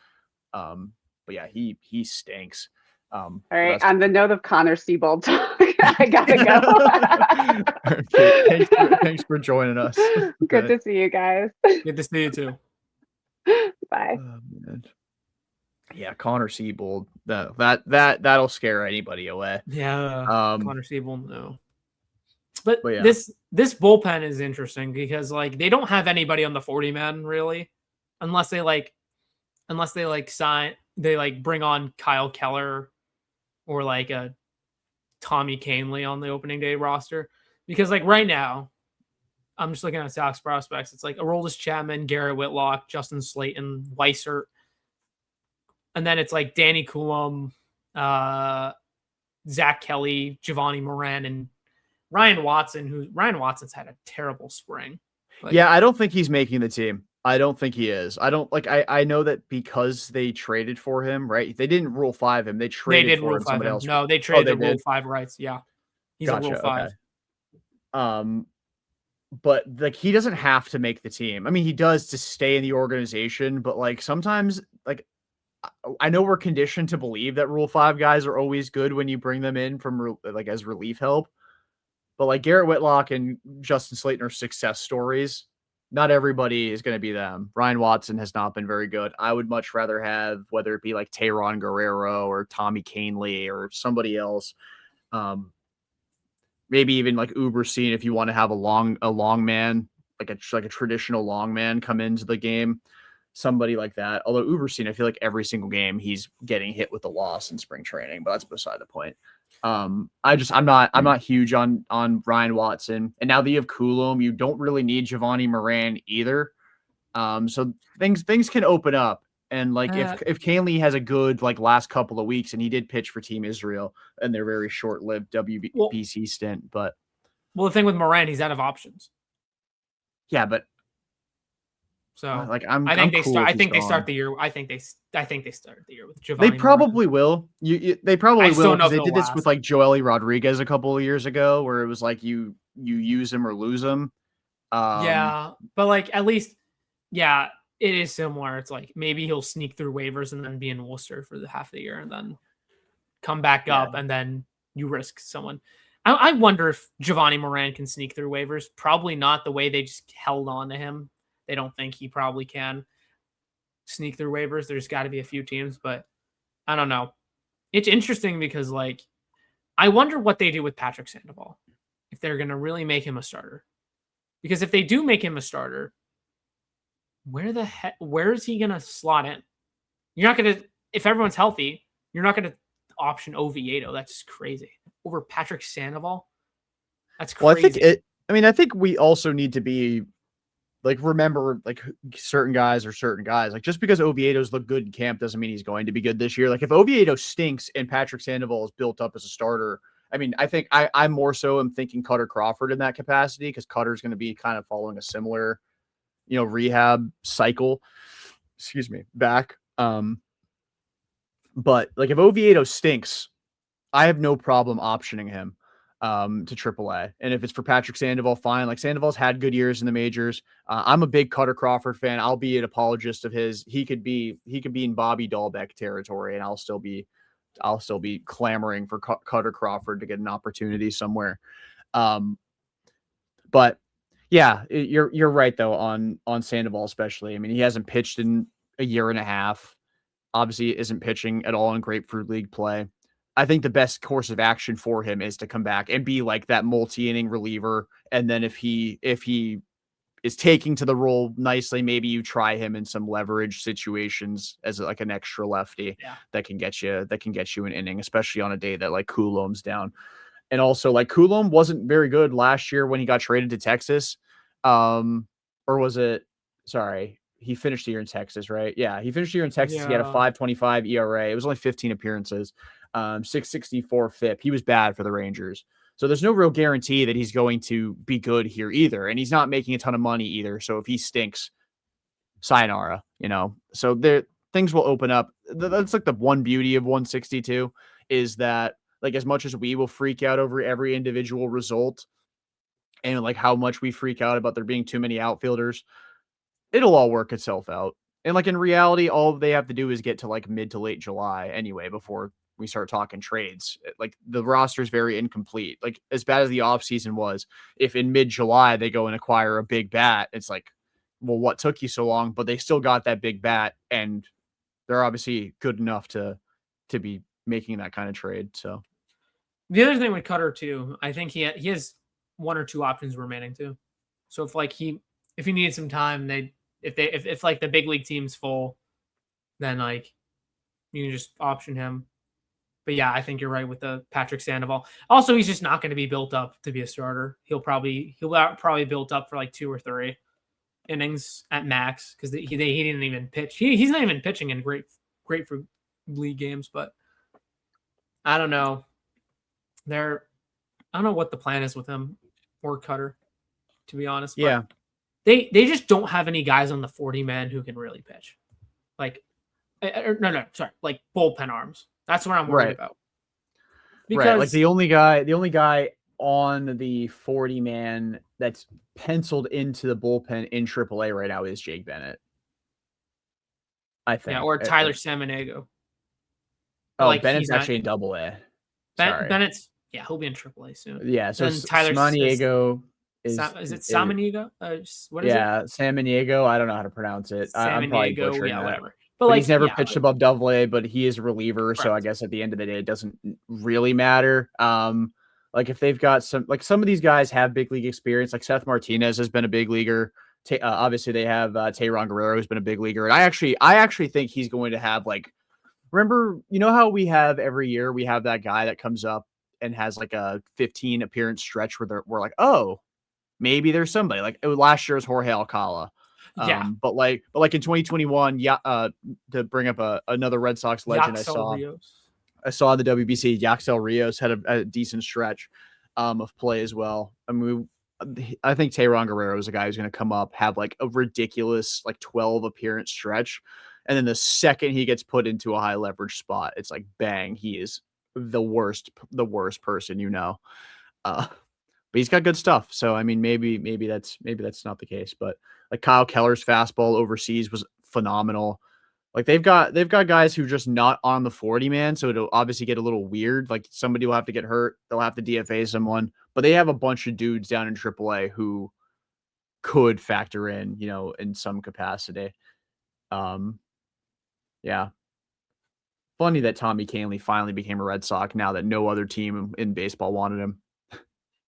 But yeah, he stinks. All right, on the note of Connor Siebold talk, I gotta go. Okay, thanks for joining us. Good Okay. to see you guys. Good to see you too. Bye. Oh, man. Yeah, Connor Siebold. That'll scare anybody away. Yeah, Um, Connor Siebold, no. But yeah. this bullpen is interesting because like they don't have anybody on the 40-man really, unless they bring on Kyle Keller or like a Tommy Kahnle on the opening day roster. Because like right now, I'm just looking at Sox prospects. It's like Aroldis Chapman, Garrett Whitlock, Justin Slayton, Weissert. And then it's like Danny Coulomb, Zach Kelly, Giovanni Moran, and Ryan Watson, Ryan Watson's had a terrible spring. Like, yeah, I don't think he's making the team. I don't think he is. I know that because they traded for him, right? They didn't Rule 5 him. They traded for him. Somebody else. No, they traded they the Rule did? 5 rights. Yeah. He's Gotcha, a Rule 5. okay. But like he doesn't have to make the team. I mean, he does to stay in the organization, but like sometimes like I know we're conditioned to believe that Rule 5 guys are always good when you bring them in from like as relief help. But like Garrett Whitlock and Justin Slayton are success stories. Not everybody is going to be them. Ryan Watson has not been very good. I would much rather have, whether it be like Tayron Guerrero or Tommy Kahnle or somebody else. Maybe even like Uberseen if you want to have a long man, like a traditional long man come into the game. Somebody like that. Although Uberseen, I feel like every single game he's getting hit with a loss in spring training, but that's beside the point. I'm not huge on Ryan Watson, and now that you have Coulomb, you don't really need Giovanni Moran either. So things can open up, and like if Kahnle has a good like last couple of weeks, and he did pitch for Team Israel in their very short-lived WBC stint, but the thing with Moran, he's out of options. Yeah, but so like I think they start the year with Giovanni. They probably will. They probably will because they did this last. with like Joely Rodriguez a couple of years ago, where it was like you use him or lose him. Yeah, but like at least, yeah, it is similar. It's like maybe he'll sneak through waivers and then be in Worcester for the half of the year and then come back up, and then you risk someone. I wonder if Giovanni Moran can sneak through waivers. Probably not the way they just held on to him. They don't think he probably can sneak through waivers. There's got to be a few teams, but I don't know. It's interesting because, like, I wonder what they do with Patrick Sandoval, if they're going to really make him a starter. Because if they do make him a starter, where is he going to slot in? You're not going to, if everyone's healthy, you're not going to option Oviedo. That's crazy. Over Patrick Sandoval? That's crazy. Well, I think we also need to be like, remember, like certain guys are certain guys. Like just because Oviedo's look good in camp doesn't mean he's going to be good this year. Like if Oviedo stinks and Patrick Sandoval is built up as a starter, I mean, I think I'm more so am thinking Cutter Crawford in that capacity because Cutter's going to be kind of following a similar, rehab cycle. Excuse me, back. But like if Oviedo stinks, I have no problem optioning him to AAA. And if it's for Patrick Sandoval, fine. Like Sandoval's had good years in the majors. I'm a big Cutter Crawford fan. I'll be an apologist of his. He could be in Bobby Dahlbeck territory, and I'll still be clamoring for Cutter Crawford to get an opportunity somewhere. But yeah, you're right though on Sandoval especially. I mean, he hasn't pitched in a year and a half. Obviously, isn't pitching at all in Grapefruit League play. I think the best course of action for him is to come back and be like that multi-inning reliever. And then if he is taking to the role nicely, maybe you try him in some leverage situations as like an extra lefty that can get you an inning, especially on a day that like Coulomb's down. And also like Coulomb wasn't very good last year when he got traded to Texas. Or was it, sorry, he finished the year in Texas, right? Yeah, he finished the year in Texas. He had a 5.25 ERA. It was only 15 appearances. 6.64 FIP. He was bad for the Rangers. So there's no real guarantee that he's going to be good here either. And he's not making a ton of money either. So if he stinks, sayonara, So things will open up. That's like the one beauty of 162 is that like as much as we will freak out over every individual result and like how much we freak out about there being too many outfielders, it'll all work itself out. And like in reality, all they have to do is get to like mid to late July anyway before we start talking trades. Like the roster is very incomplete. Like as bad as the offseason was, if in mid-July they go and acquire a big bat, it's like, well, what took you so long? But they still got that big bat, and they're obviously good enough to be making that kind of trade. So the other thing with Cutter too, I think he has one or two options remaining too. So if he needs some time, if like the big league team's full, then like you can just option him. But yeah, I think you're right with the Patrick Sandoval. Also, he's just not going to be built up to be a starter. He'll probably built up for like 2 or 3 innings at max because he didn't even pitch. He's not even pitching in grapefruit league games. But I don't know. I don't know what the plan is with him or Cutter, to be honest. But yeah, they just don't have any guys on the 40-man who can really pitch. Like, like bullpen arms. That's what I'm worried about. Because right. Like the only guy on the 40-man that's penciled into the bullpen in AAA right now is Jake Bennett. I think. Yeah, or Tyler Samaniego. Oh, like Bennett's actually in AA. Bennett's he'll be in AAA soon. Yeah, so Samaniego is it Samaniego? What is it? Yeah, Samaniego. I don't know how to pronounce it. I'm probably butchering that. Whatever. But like, he's never pitched above AA, but he is a reliever. Correct. So I guess at the end of the day, it doesn't really matter. Like if they've got some of these guys have big league experience, like Seth Martinez has been a big leaguer. Obviously they have Tayron Guerrero who's been a big leaguer. And I actually think he's going to have like, remember, how we have every year, we have that guy that comes up and has like a 15 appearance stretch where we're like, oh, maybe there's somebody like last year's Jorge Alcala. Yeah, but like in 2021, to bring up another Red Sox legend, I saw the WBC. Yaxel Rios had a decent stretch of play as well. I mean, I think Tayron Guerrero is a guy who's going to come up, have like a ridiculous like 12 appearance stretch, and then the second he gets put into a high leverage spot, it's like bang, he is the worst person, but he's got good stuff. So I mean, maybe that's not the case, but like Kyle Keller's fastball overseas was phenomenal. Like they've got guys who are just not on the 40-man, so it'll obviously get a little weird. Like somebody will have to get hurt, they'll have to DFA someone, but they have a bunch of dudes down in AAA who could factor in, in some capacity. Yeah. Funny that Tommy Kahnle finally became a Red Sox now that no other team in baseball wanted him.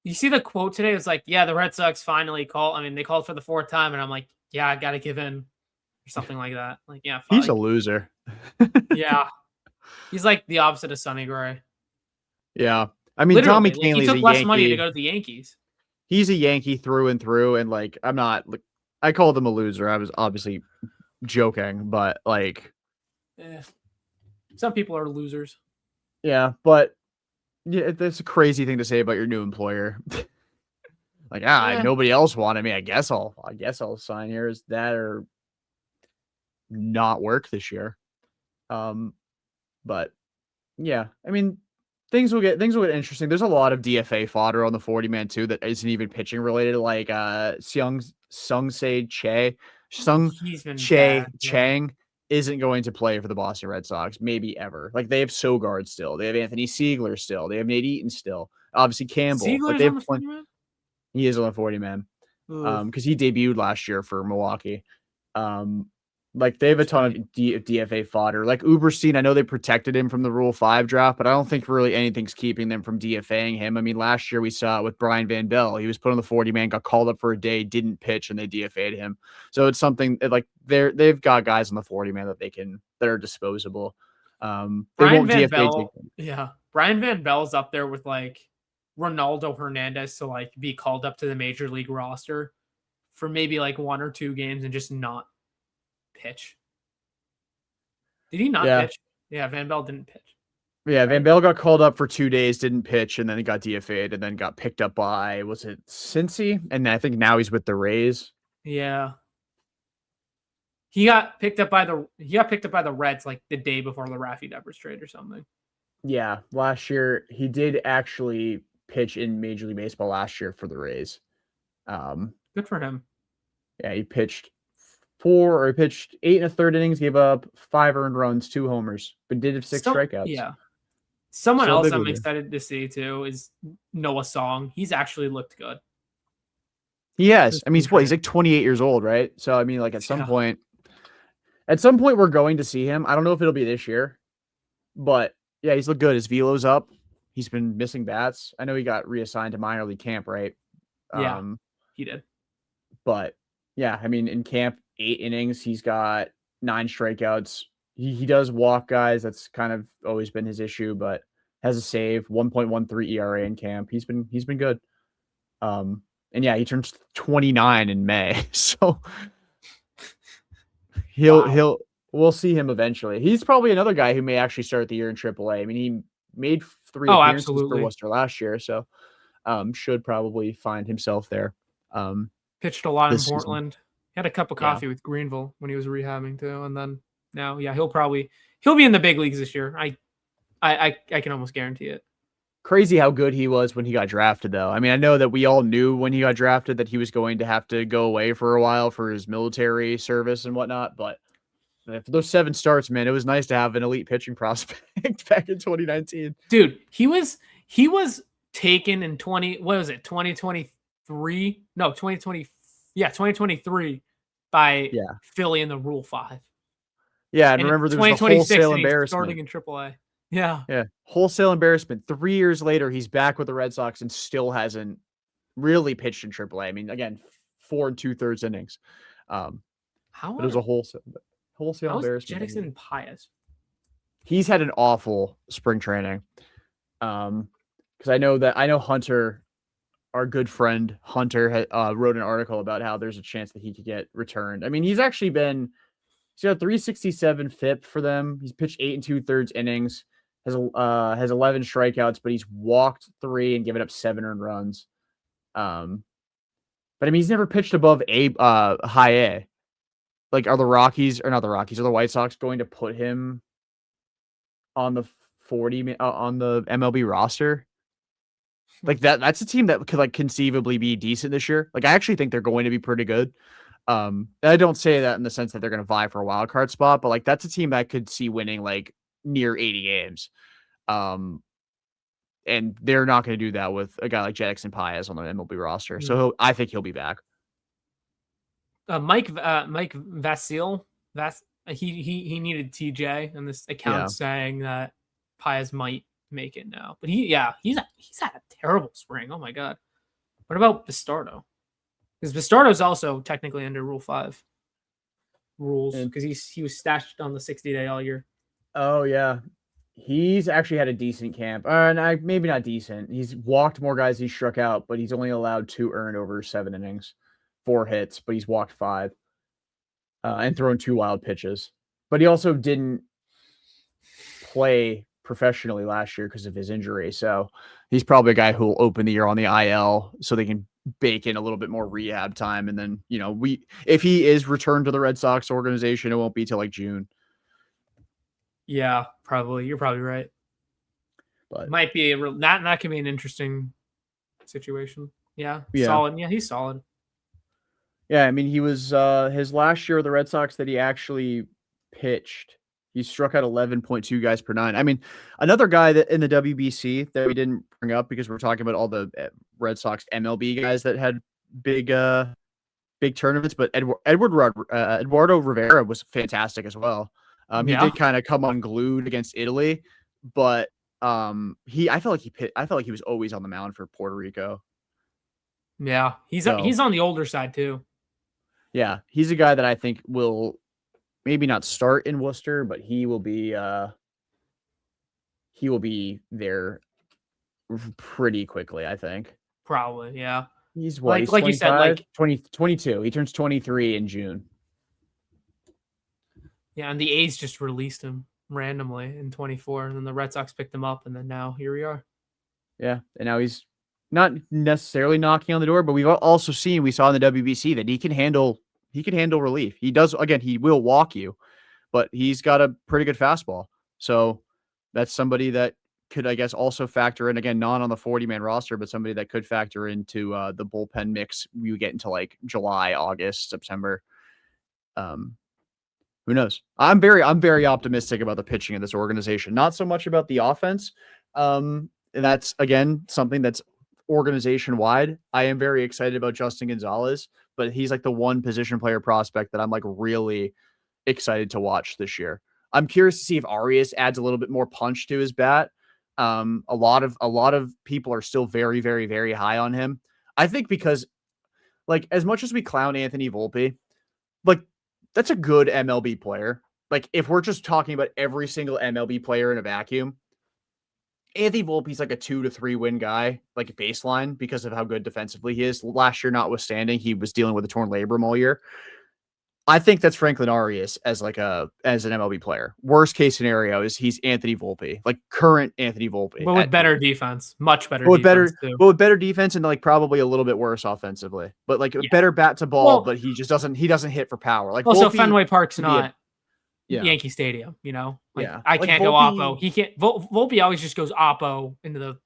You see the quote today? It's like, yeah, the Red Sox finally called. I mean, they called for the 4th time, and I'm like, yeah, I got to give in or something like that. Like, yeah, he's a loser. Yeah. He's like the opposite of Sonny Gray. Yeah. I mean, literally, Tommy Kahnle's he took a less Yankee. money to go to the Yankees. He's a Yankee through and through. And like, I called him a loser. I was obviously joking, but like, some people are losers. Yeah. But yeah, that's a crazy thing to say about your new employer. Like, nobody else wanted me. I guess I'll sign here. Is that or not work this year? But yeah, I mean, things will get interesting. There's a lot of DFA fodder on the 40-man too that isn't even pitching related. Like Sung Chae Chang isn't going to play for the Boston Red Sox, maybe ever. Like they have Sogard still, they have Anthony Siegler still, they have Nate Eaton still, obviously Campbell. Siegler's like they have on the 40-man? He is on the 40-man. Because he debuted last year for Milwaukee. Like they have a ton of DFA fodder. Like Uberstein, I know they protected him from the Rule 5 draft, but I don't think really anything's keeping them from DFAing him. I mean, last year we saw it with Brian Van Bell. He was put on the 40-man, got called up for a day, didn't pitch, and they DFA'd him. So it's something like they've got guys on the 40-man that are disposable. Brian Van Bell's up there with like Ronaldo Hernandez to like be called up to the major league roster for maybe like 1 or 2 games and just not pitch. Did he not pitch? Yeah, Van Bell didn't pitch. Yeah, Van Bale got called up for 2 days, didn't pitch, and then he got DFA'd, and then got picked up by, was it Cincy? And I think now he's with the Rays. Yeah. He got picked up by the Reds like the day before the Raffy Devers trade or something. Yeah, last year he did actually pitch in Major League Baseball last year for the Rays. Good for him. Yeah, he pitched 8 1/3 innings, gave up 5 earned runs, 2 homers, but did have 6 strikeouts. Yeah. Someone So else big I'm leaguer. excited to see too is Noah Song. He's actually looked good. He has. I mean, he's like 28 years old, right? So I mean, like at some point we're going to see him. I don't know if it'll be this year, but yeah, he's looked good. His velo's up. He's been missing bats. I know he got reassigned to minor league camp, right? Yeah, he did. But yeah, I mean, in camp, 8 innings, he's got 9 strikeouts. He does walk guys. That's kind of always been his issue, but has a save, 1.13 ERA in camp. He's been good. And yeah, he turns 29 in May. So we'll see him eventually. He's probably another guy who may actually start the year in AAA. I mean, he made 3 appearances for Worcester last year, so should probably find himself there. Pitched a lot in Portland. He had a cup of coffee with Greenville when he was rehabbing too, and then now, yeah, he'll be in the big leagues this year. I can almost guarantee it. Crazy how good he was when he got drafted, though. I mean, I know that we all knew when he got drafted that he was going to have to go away for a while for his military service and whatnot. But for those 7 starts, man, it was nice to have an elite pitching prospect back in 2019. Dude, he was taken in 2023? No, 2020. Yeah, 2023 by Philly in the Rule 5. Yeah, and remember there was the wholesale embarrassment. Starting in AAA. Yeah. Yeah. Wholesale embarrassment. 3 years later, he's back with the Red Sox and still hasn't really pitched in AAA. I mean, again, 4 2/3 innings. But it was a wholesale embarrassment. Jetix and Pius. He's had an awful spring training. Because I know Hunter, our good friend Hunter, wrote an article about how there's a chance that he could get returned. I mean, he's got 367 FIP for them. He's pitched 8 2/3 innings. Has 11 strikeouts, but he's walked 3 and given up 7 earned runs. But I mean, he's never pitched above high A. Like, are the White Sox going to put him on the on the MLB roster? Like that's a team that could like conceivably be decent this year. Like, I actually think they're going to be pretty good. I don't say that in the sense that they're going to vie for a wild card spot, but like that's a team that I could see winning like near 80 games. And they're not going to do that with a guy like Jetix and Paez on the MLB roster. So I think he'll be back. Mike Vasil, he needed TJ, and this account saying that Paez might make it now. But he's had a terrible spring. Oh my god. What about Bastardo? Because Bastardo's also technically under Rule 5 rules because he was stashed on the 60-day all year. Oh yeah, he's actually had a decent camp. Maybe not decent. He's walked more guys he's struck out, but he's only allowed 2 earned over 7 innings, 4 hits, but he's walked 5, and thrown 2 wild pitches. But he also didn't play professionally last year because of his injury, so he's probably a guy who will open the year on the IL so they can bake in a little bit more rehab time, and then if he is returned to the Red Sox organization, it won't be till like June. Yeah, probably. You're probably right. But might be that could be an interesting situation. Yeah, solid. Yeah, he's solid. Yeah, I mean, he was his last year with the Red Sox that he actually pitched. He struck out 11.2 guys per 9. I mean, another guy that in the WBC that we didn't bring up because we're talking about all the Red Sox MLB guys that had big tournaments, but Eduardo Rivera was fantastic as well. He did kind of come unglued against Italy, but I felt like he was always on the mound for Puerto Rico. Yeah, he's on the older side too. Yeah, he's a guy that I think will maybe not start in Worcester, but he will be there pretty quickly, I think. Probably, yeah. He's what? Like you said, like 22. He turns 23 in June. Yeah, and the A's just released him. randomly in 24, and then the Red Sox picked him up, and then now here we are. Yeah, and now he's not necessarily knocking on the door, but we saw in the WBC that he can handle relief. He does, again, he will walk you, but he's got a pretty good fastball. So that's somebody that could, I guess, also factor in, again, not on the 40-man roster, but somebody that could factor into the bullpen mix. We get into like July, August, September. Who knows? I'm very optimistic about the pitching of this organization. Not so much about the offense. And that's, again, something that's organization wide. I am very excited about Justin Gonzalez, but he's like the one position player prospect that I'm like really excited to watch this year. I'm curious to see if Arias adds a little bit more punch to his bat. A lot of people are still very, very, very high on him. I think because, like, as much as we clown Anthony Volpe, like, that's a good MLB player. Like, if we're just talking about every single MLB player in a vacuum, Anthony Volpe's like a 2 to 3 win guy, like a baseline, because of how good defensively he is. Last year, notwithstanding, he was dealing with a torn labrum all year. I think that's Franklin Arias as an MLB player. Worst case scenario is he's Anthony Volpe, like current Anthony Volpe, but with better defense, much better. But with better too. defense and like probably a little bit worse offensively, but like better bat to ball. But he just doesn't hit for power. Like also Volpe, Fenway Park's not Yankee Stadium, you know. Like, I can't go Oppo. He can't. Volpe always just goes Oppo into the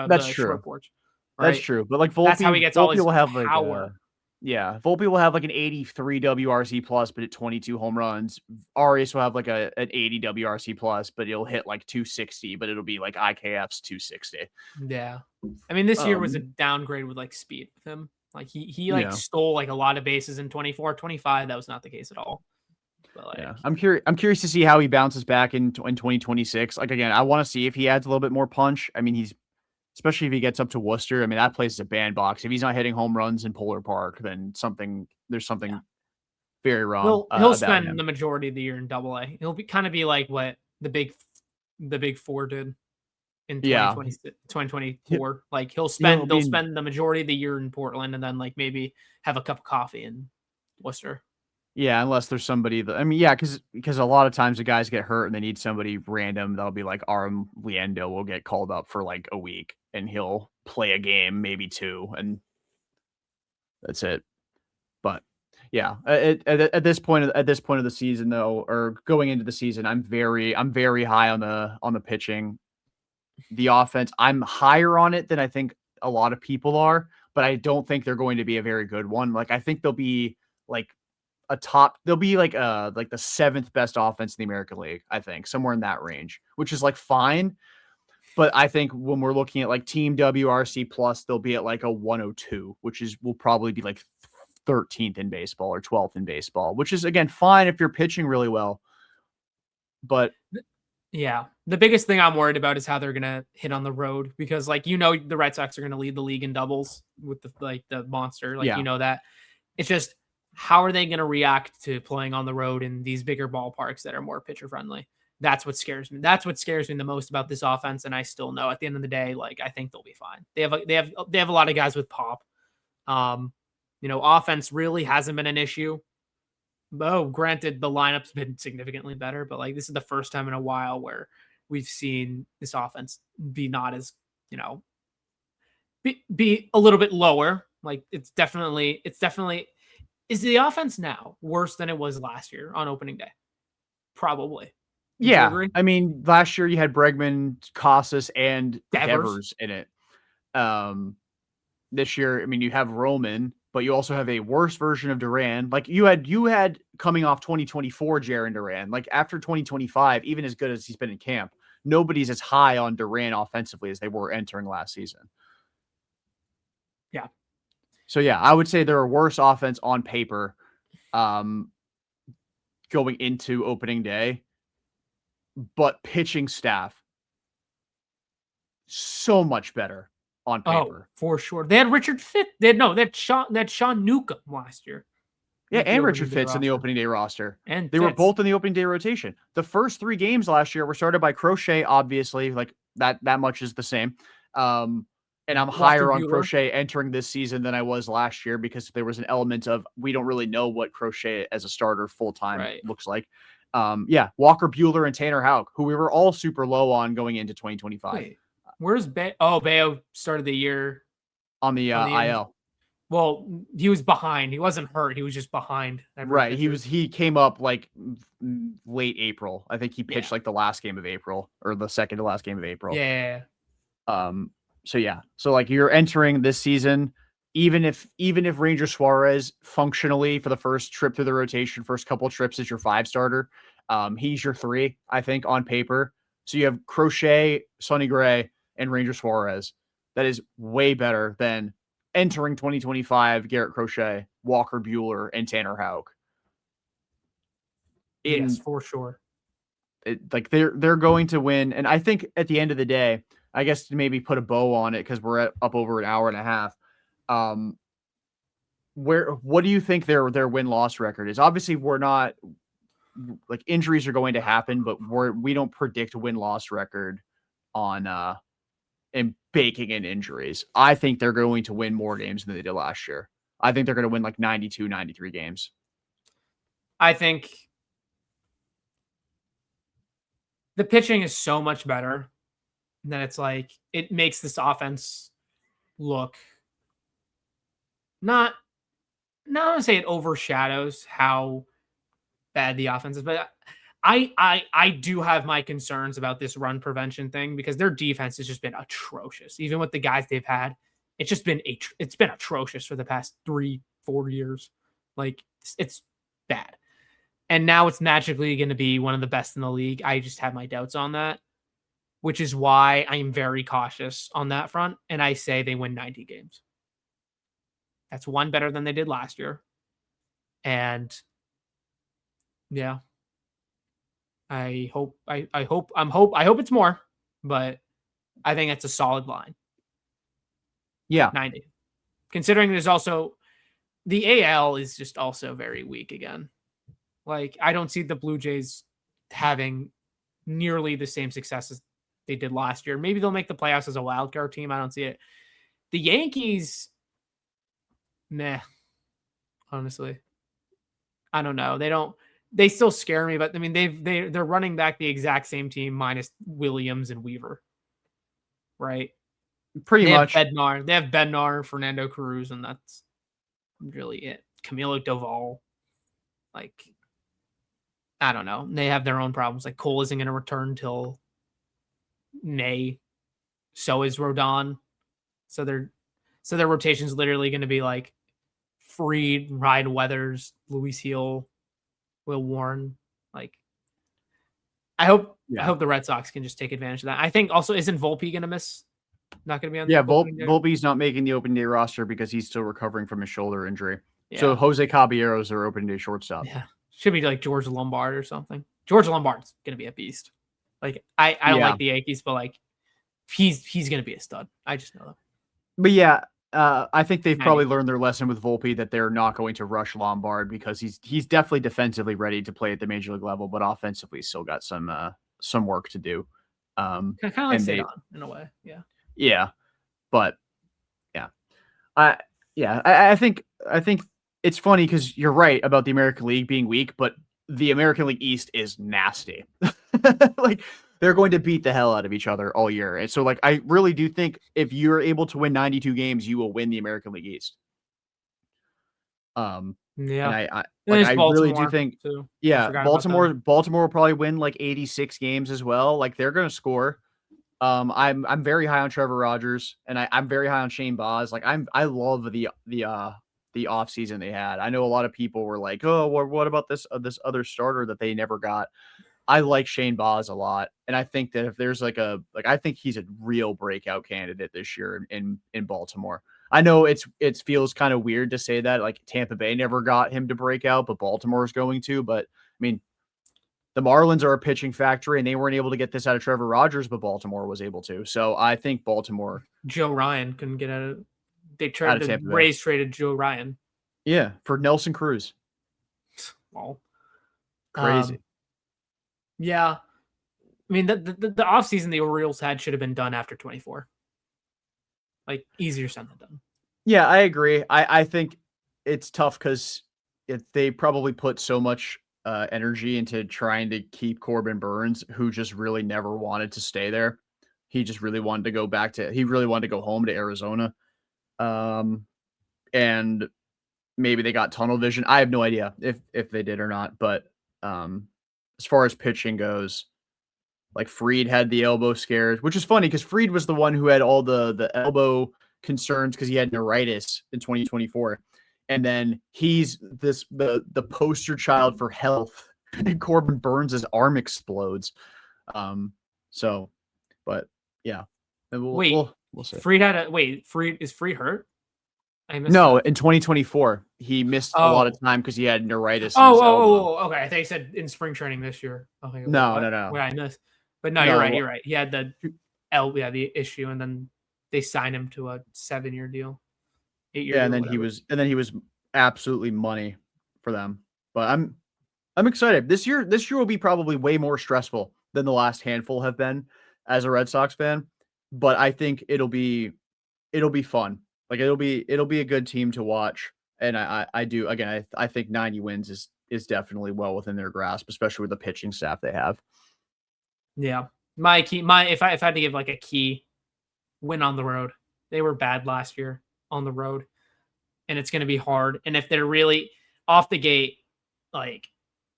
that's true. short porch. Right? That's true. But like Volpe, that's how he gets all his have power. Volpe will have like an 83 WRC plus, but at 22 home runs. Arias will have like an 80 WRC plus, but it'll hit like 260, but it'll be like IKF's 260. Yeah. I mean, this year was a downgrade with like speed with him. Like he stole like a lot of bases in 24, 25. That was not the case at all. But like, I'm curious to see how he bounces back in 2026. Like, again, I want to see if he adds a little bit more punch. I mean, especially if he gets up to Worcester. I mean, that place is a bandbox. If he's not hitting home runs in Polar Park, then there's something very wrong. He'll spend the majority of the year in AA. He'll be like what the big four did in 2024. Like they'll spend the majority of the year in Portland and then like maybe have a cup of coffee in Worcester. Yeah, unless there's somebody because a lot of times the guys get hurt and they need somebody random. That'll be like Aram Liendo will get called up for like a week and he'll play a game, maybe 2, and that's it. But yeah, at this point of the season though, or going into the season, I'm very high on the pitching. The offense, I'm higher on it than I think a lot of people are, but I don't think they're going to be a very good one. Like, I think they'll be like the 7th best offense in the American League, I think, somewhere in that range, which is like fine. But I think when we're looking at like team WRC plus, they'll be at like a 102, which will probably be like 13th in baseball or 12th in baseball, which is, again, fine if you're pitching really well. But yeah, the biggest thing I'm worried about is how they're going to hit on the road, because like, the Red Sox are going to lead the league in doubles with the monster. Like, that it's just, how are they going to react to playing on the road in these bigger ballparks that are more pitcher friendly? That's what scares me. That's what scares me the most about this offense. And I still know at the end of the day, like, I think they'll be fine. They have a lot of guys with pop. Offense really hasn't been an issue. Oh, granted, the lineup's been significantly better, but like, this is the first time in a while where we've seen this offense be not as, be a little bit lower. Like, it's definitely, is the offense now worse than it was last year on opening day? Probably. Yeah. I mean, last year you had Bregman, Casas, and Devers in it. This year, I mean, you have Roman, but you also have a worse version of Duran. Like, you had coming off 2024 Jarren Duran. Like, after 2025, even as good as he's been in camp, nobody's as high on Duran offensively as they were entering last season. Yeah. So yeah, I would say they're a worse offense on paper going into opening day, but pitching staff so much better on paper. Oh, for sure. They had Richard Fitz. They had Sean Newcomb last year. Yeah, and Richard Fitz in the opening day roster. And they were both in the opening day rotation. The first 3 games last year were started by Crochet, obviously, like that much is the same. And I'm higher on Crochet entering this season than I was last year, because there was an element of, we don't really know what Crochet as a starter full-time looks like. Walker Buehler and Tanner Houck, who we were all super low on going into 2025. Wait, where's Bayo started the year on the IL. Well, he was behind. He wasn't hurt. He was just behind. Right. He came up like late April. I think he pitched like the last game of April or the second to last game of April. Yeah. So like you're entering this season, even if Ranger Suarez functionally for the first trip through the rotation, first couple of trips is your 5 starter, he's your 3, I think, on paper. So you have Crochet, Sonny Gray, and Ranger Suarez. That is way better than entering 2025, Garrett Crochet, Walker Buehler, and Tanner Houck. Yes, for sure. They're going to win, and I think at the end of the day, I guess to maybe put a bow on it because we're up over an hour and a half. What do you think their win-loss record is? Obviously, we're not like injuries are going to happen, but we don't predict a win-loss record on and baking in injuries. I think they're going to win more games than they did last year. I think they're going to win like 92, 93 games. I think the pitching is so much better that it's like it makes this offense look not to say it overshadows how bad the offense is, but I do have my concerns about this run prevention thing because their defense has just been atrocious. Even with the guys they've had, it's been atrocious for the past 3-4 years. Like it's bad. And now it's magically going to be one of the best in the league. I just have my doubts on that, which is why I am very cautious on that front. And I say they win 90 games. That's one better than they did last year. And yeah, I hope it's more, but I think that's a solid line. Yeah. 90. Considering there's also the AL is just also very weak again. Like I don't see the Blue Jays having nearly the same success as they did last year. Maybe they'll make the playoffs as a wild card team. I don't see it. The Yankees, meh. Honestly, I don't know. They still scare me, but I mean, they're running back the exact same team minus Williams and Weaver, right? Pretty much. They have Bednar, Fernando Cruz, and that's really it. Camilo Doval, like I don't know. They have their own problems. Like Cole isn't going to return till May. So is Rodon. So their rotation is literally going to be like Fried, Ryan Weathers, Luis Hill, Will Warren. Like, I hope the Red Sox can just take advantage of that. I think also isn't Volpe going to miss? Not going to be on. Yeah, Volpe's not making the opening day roster because he's still recovering from his shoulder injury. Yeah. So Jose Caballero is their opening day shortstop. Yeah, should be like George Lombard or something. George Lombard's going to be a beast. Like I don't like the Yankees, but like he's going to be a stud. I just know that. But yeah, I think they've probably learned their lesson with Volpe that they're not going to rush Lombard because he's definitely defensively ready to play at the major league level, but offensively still got some work to do. Kind of like Cedon in a way, yeah. Yeah, but yeah, I think it's funny because you're right about the American League being weak, but the American League East is nasty. Like they're going to beat the hell out of each other all year. And so like, I really do think if you're able to win 92 games, you will win the American League East. Yeah. And I really do think, too. Baltimore will probably win like 86 games as well. Like they're going to score. I'm very high on Trevor Rogers and I'm very high on Shane Baz. Like I love the off season they had. I know a lot of people were like, oh, what about this other starter that they never got? I like Shane Baz a lot. And I think that if there's I think he's a real breakout candidate this year in Baltimore. I know it feels kind of weird to say that like Tampa Bay never got him to break out, but Baltimore is going to. But I mean, the Marlins are a pitching factory and they weren't able to get this out of Trevor Rogers, but Baltimore was able to. So I think Baltimore. Joe Ryan couldn't get out of. The Rays traded Joe Ryan. Yeah, for Nelson Cruz. Well, crazy. Yeah. I mean, the offseason the Orioles had should have been done after 24. Like, easier said than done. Yeah, I agree. I think it's tough because they probably put so much energy into trying to keep Corbin Burnes, who just really never wanted to stay there. He just really wanted to go home to Arizona. And maybe they got tunnel vision. I have no idea if they did or not, but as far as pitching goes, like Fried had the elbow scares, which is funny because Fried was the one who had all the elbow concerns because he had neuritis in 2024. And then he's the poster child for health, and Corbin Burnes' arm explodes. But yeah. We'll see. Fried is Fried hurt? No, in 2024, he missed a lot of time because he had neuritis. Okay. I thought you said in spring training this year. Okay. No. Wait, I missed. But no, you're right. You're right. He had the issue, and then they signed him to a 7-year deal, 8-year. Yeah, and then he was absolutely money for them. But I'm excited. This year will be probably way more stressful than the last handful have been as a Red Sox fan. But I think it'll be fun. Like it'll be a good team to watch. And I do again. I think 90 wins is definitely well within their grasp, especially with the pitching staff they have. Yeah, if I had to give like a key win on the road, they were bad last year on the road, and it's going to be hard. And if they're really off the gate, like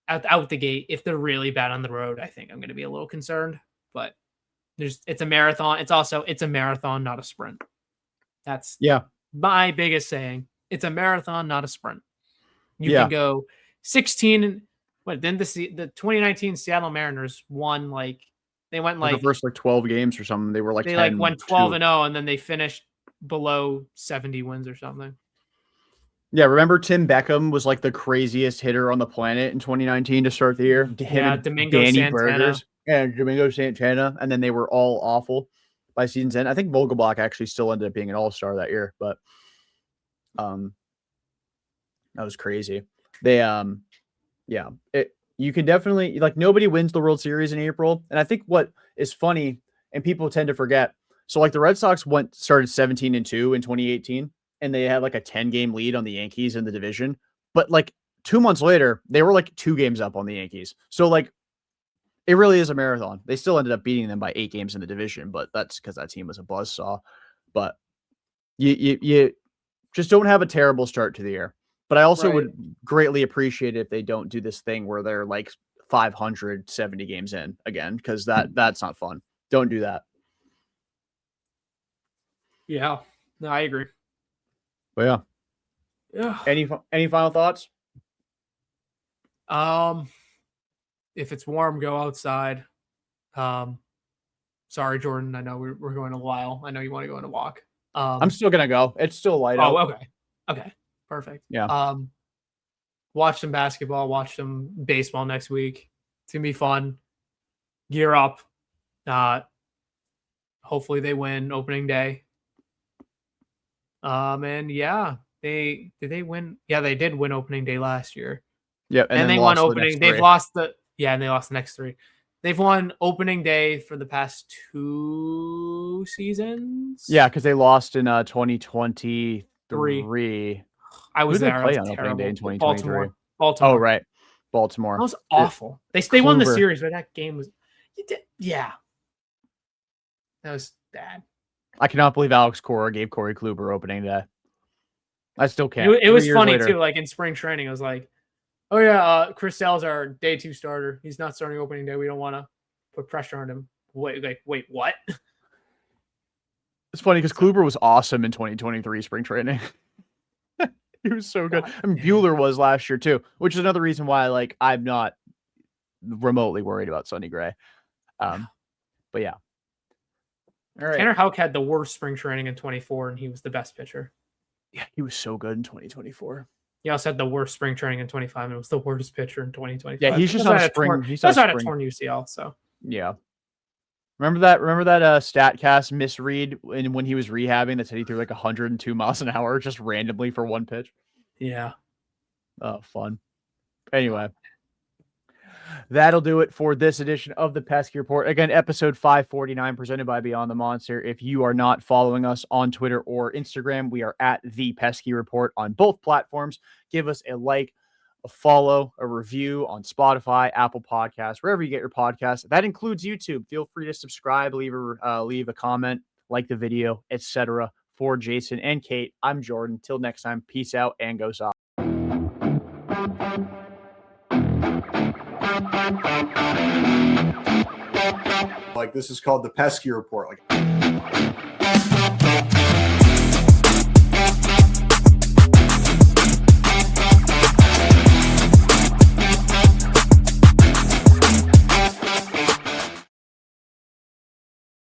out the gate, if they're really bad on the road, I think I'm going to be a little concerned. But it's a marathon. It's a marathon, not a sprint. That's my biggest saying. It's a marathon, not a sprint. You can go 16. Then the 2019 Seattle Mariners won they went the first 12 games or something. They were they 10, went 12-0, and then they finished below 70 wins or something. Yeah, remember Tim Beckham was like the craziest hitter on the planet in 2019 to start the year. Domingo Santana. And Domingo Santana, and then they were all awful by season's end. I think Vogelbach actually still ended up being an all-star that year, but that was crazy. They you can definitely nobody wins the World Series in April. And I think what is funny and people tend to forget. So the Red Sox started 17-2 in 2018, and they had a 10-game lead on the Yankees in the division. But 2 months later, they were 2 games up on the Yankees. So it really is a marathon. They still ended up beating them by 8 games in the division, but that's because that team was a buzzsaw. But you just don't have a terrible start to the year. But I also would greatly appreciate it if they don't do this thing where they're 570 games in again, because that's not fun. Don't do that. Yeah, no, I agree. But yeah. Any final thoughts? If it's warm, go outside. Sorry, Jordan. I know we're going a while. I know you want to go on a walk. I'm still gonna go. It's still light out. Oh, okay. Perfect. Yeah. Watch some basketball, watch some baseball next week. It's gonna be fun. Gear up. Hopefully they win opening day. And yeah, did they win? Yeah, they did win opening day last year. Yeah, and they won opening. They've lost and they lost the next 3. They've won opening day for the past 2 seasons. Yeah, because they lost in 2023. I was there. Play on opening day in 2023. Baltimore. Oh, right. Baltimore. That was awful. They won the series, but that game was that was bad. I cannot believe Alex Cora gave Corey Kluber opening day. I still can't. It was funny too. In spring training, it was oh yeah, Chris Sale's our day 2 starter. He's not starting opening day. We don't want to put pressure on him. Wait, what? It's funny because Kluber was awesome in 2023 spring training. He was so good. Bueller was last year too, which is another reason why I'm not remotely worried about Sonny Gray. But yeah. All right. Tanner Houck had the worst spring training in 24, and he was the best pitcher. Yeah, he was so good in 2024. He also had the worst spring training in 25, and was the worst pitcher in 2025. Yeah, he's just not a spring. He's not a torn UCL. So yeah. Remember that StatCast misread when he was rehabbing that said he threw 102 miles an hour just randomly for one pitch? Yeah. Oh, fun. Anyway, that'll do it for this edition of the Pesky Report. Again, episode 549 presented by Beyond the Monster. If you are not following us on Twitter or Instagram, we are at The Pesky Report on both platforms. Give us a like a follow, a review on Spotify, Apple Podcasts, wherever you get your podcasts. That includes YouTube. Feel free to subscribe, leave a comment, like the video, etc. For Jason and Kate, I'm Jordan. Till next time, peace out and go Sox. Like, this is called the pesky report. Like,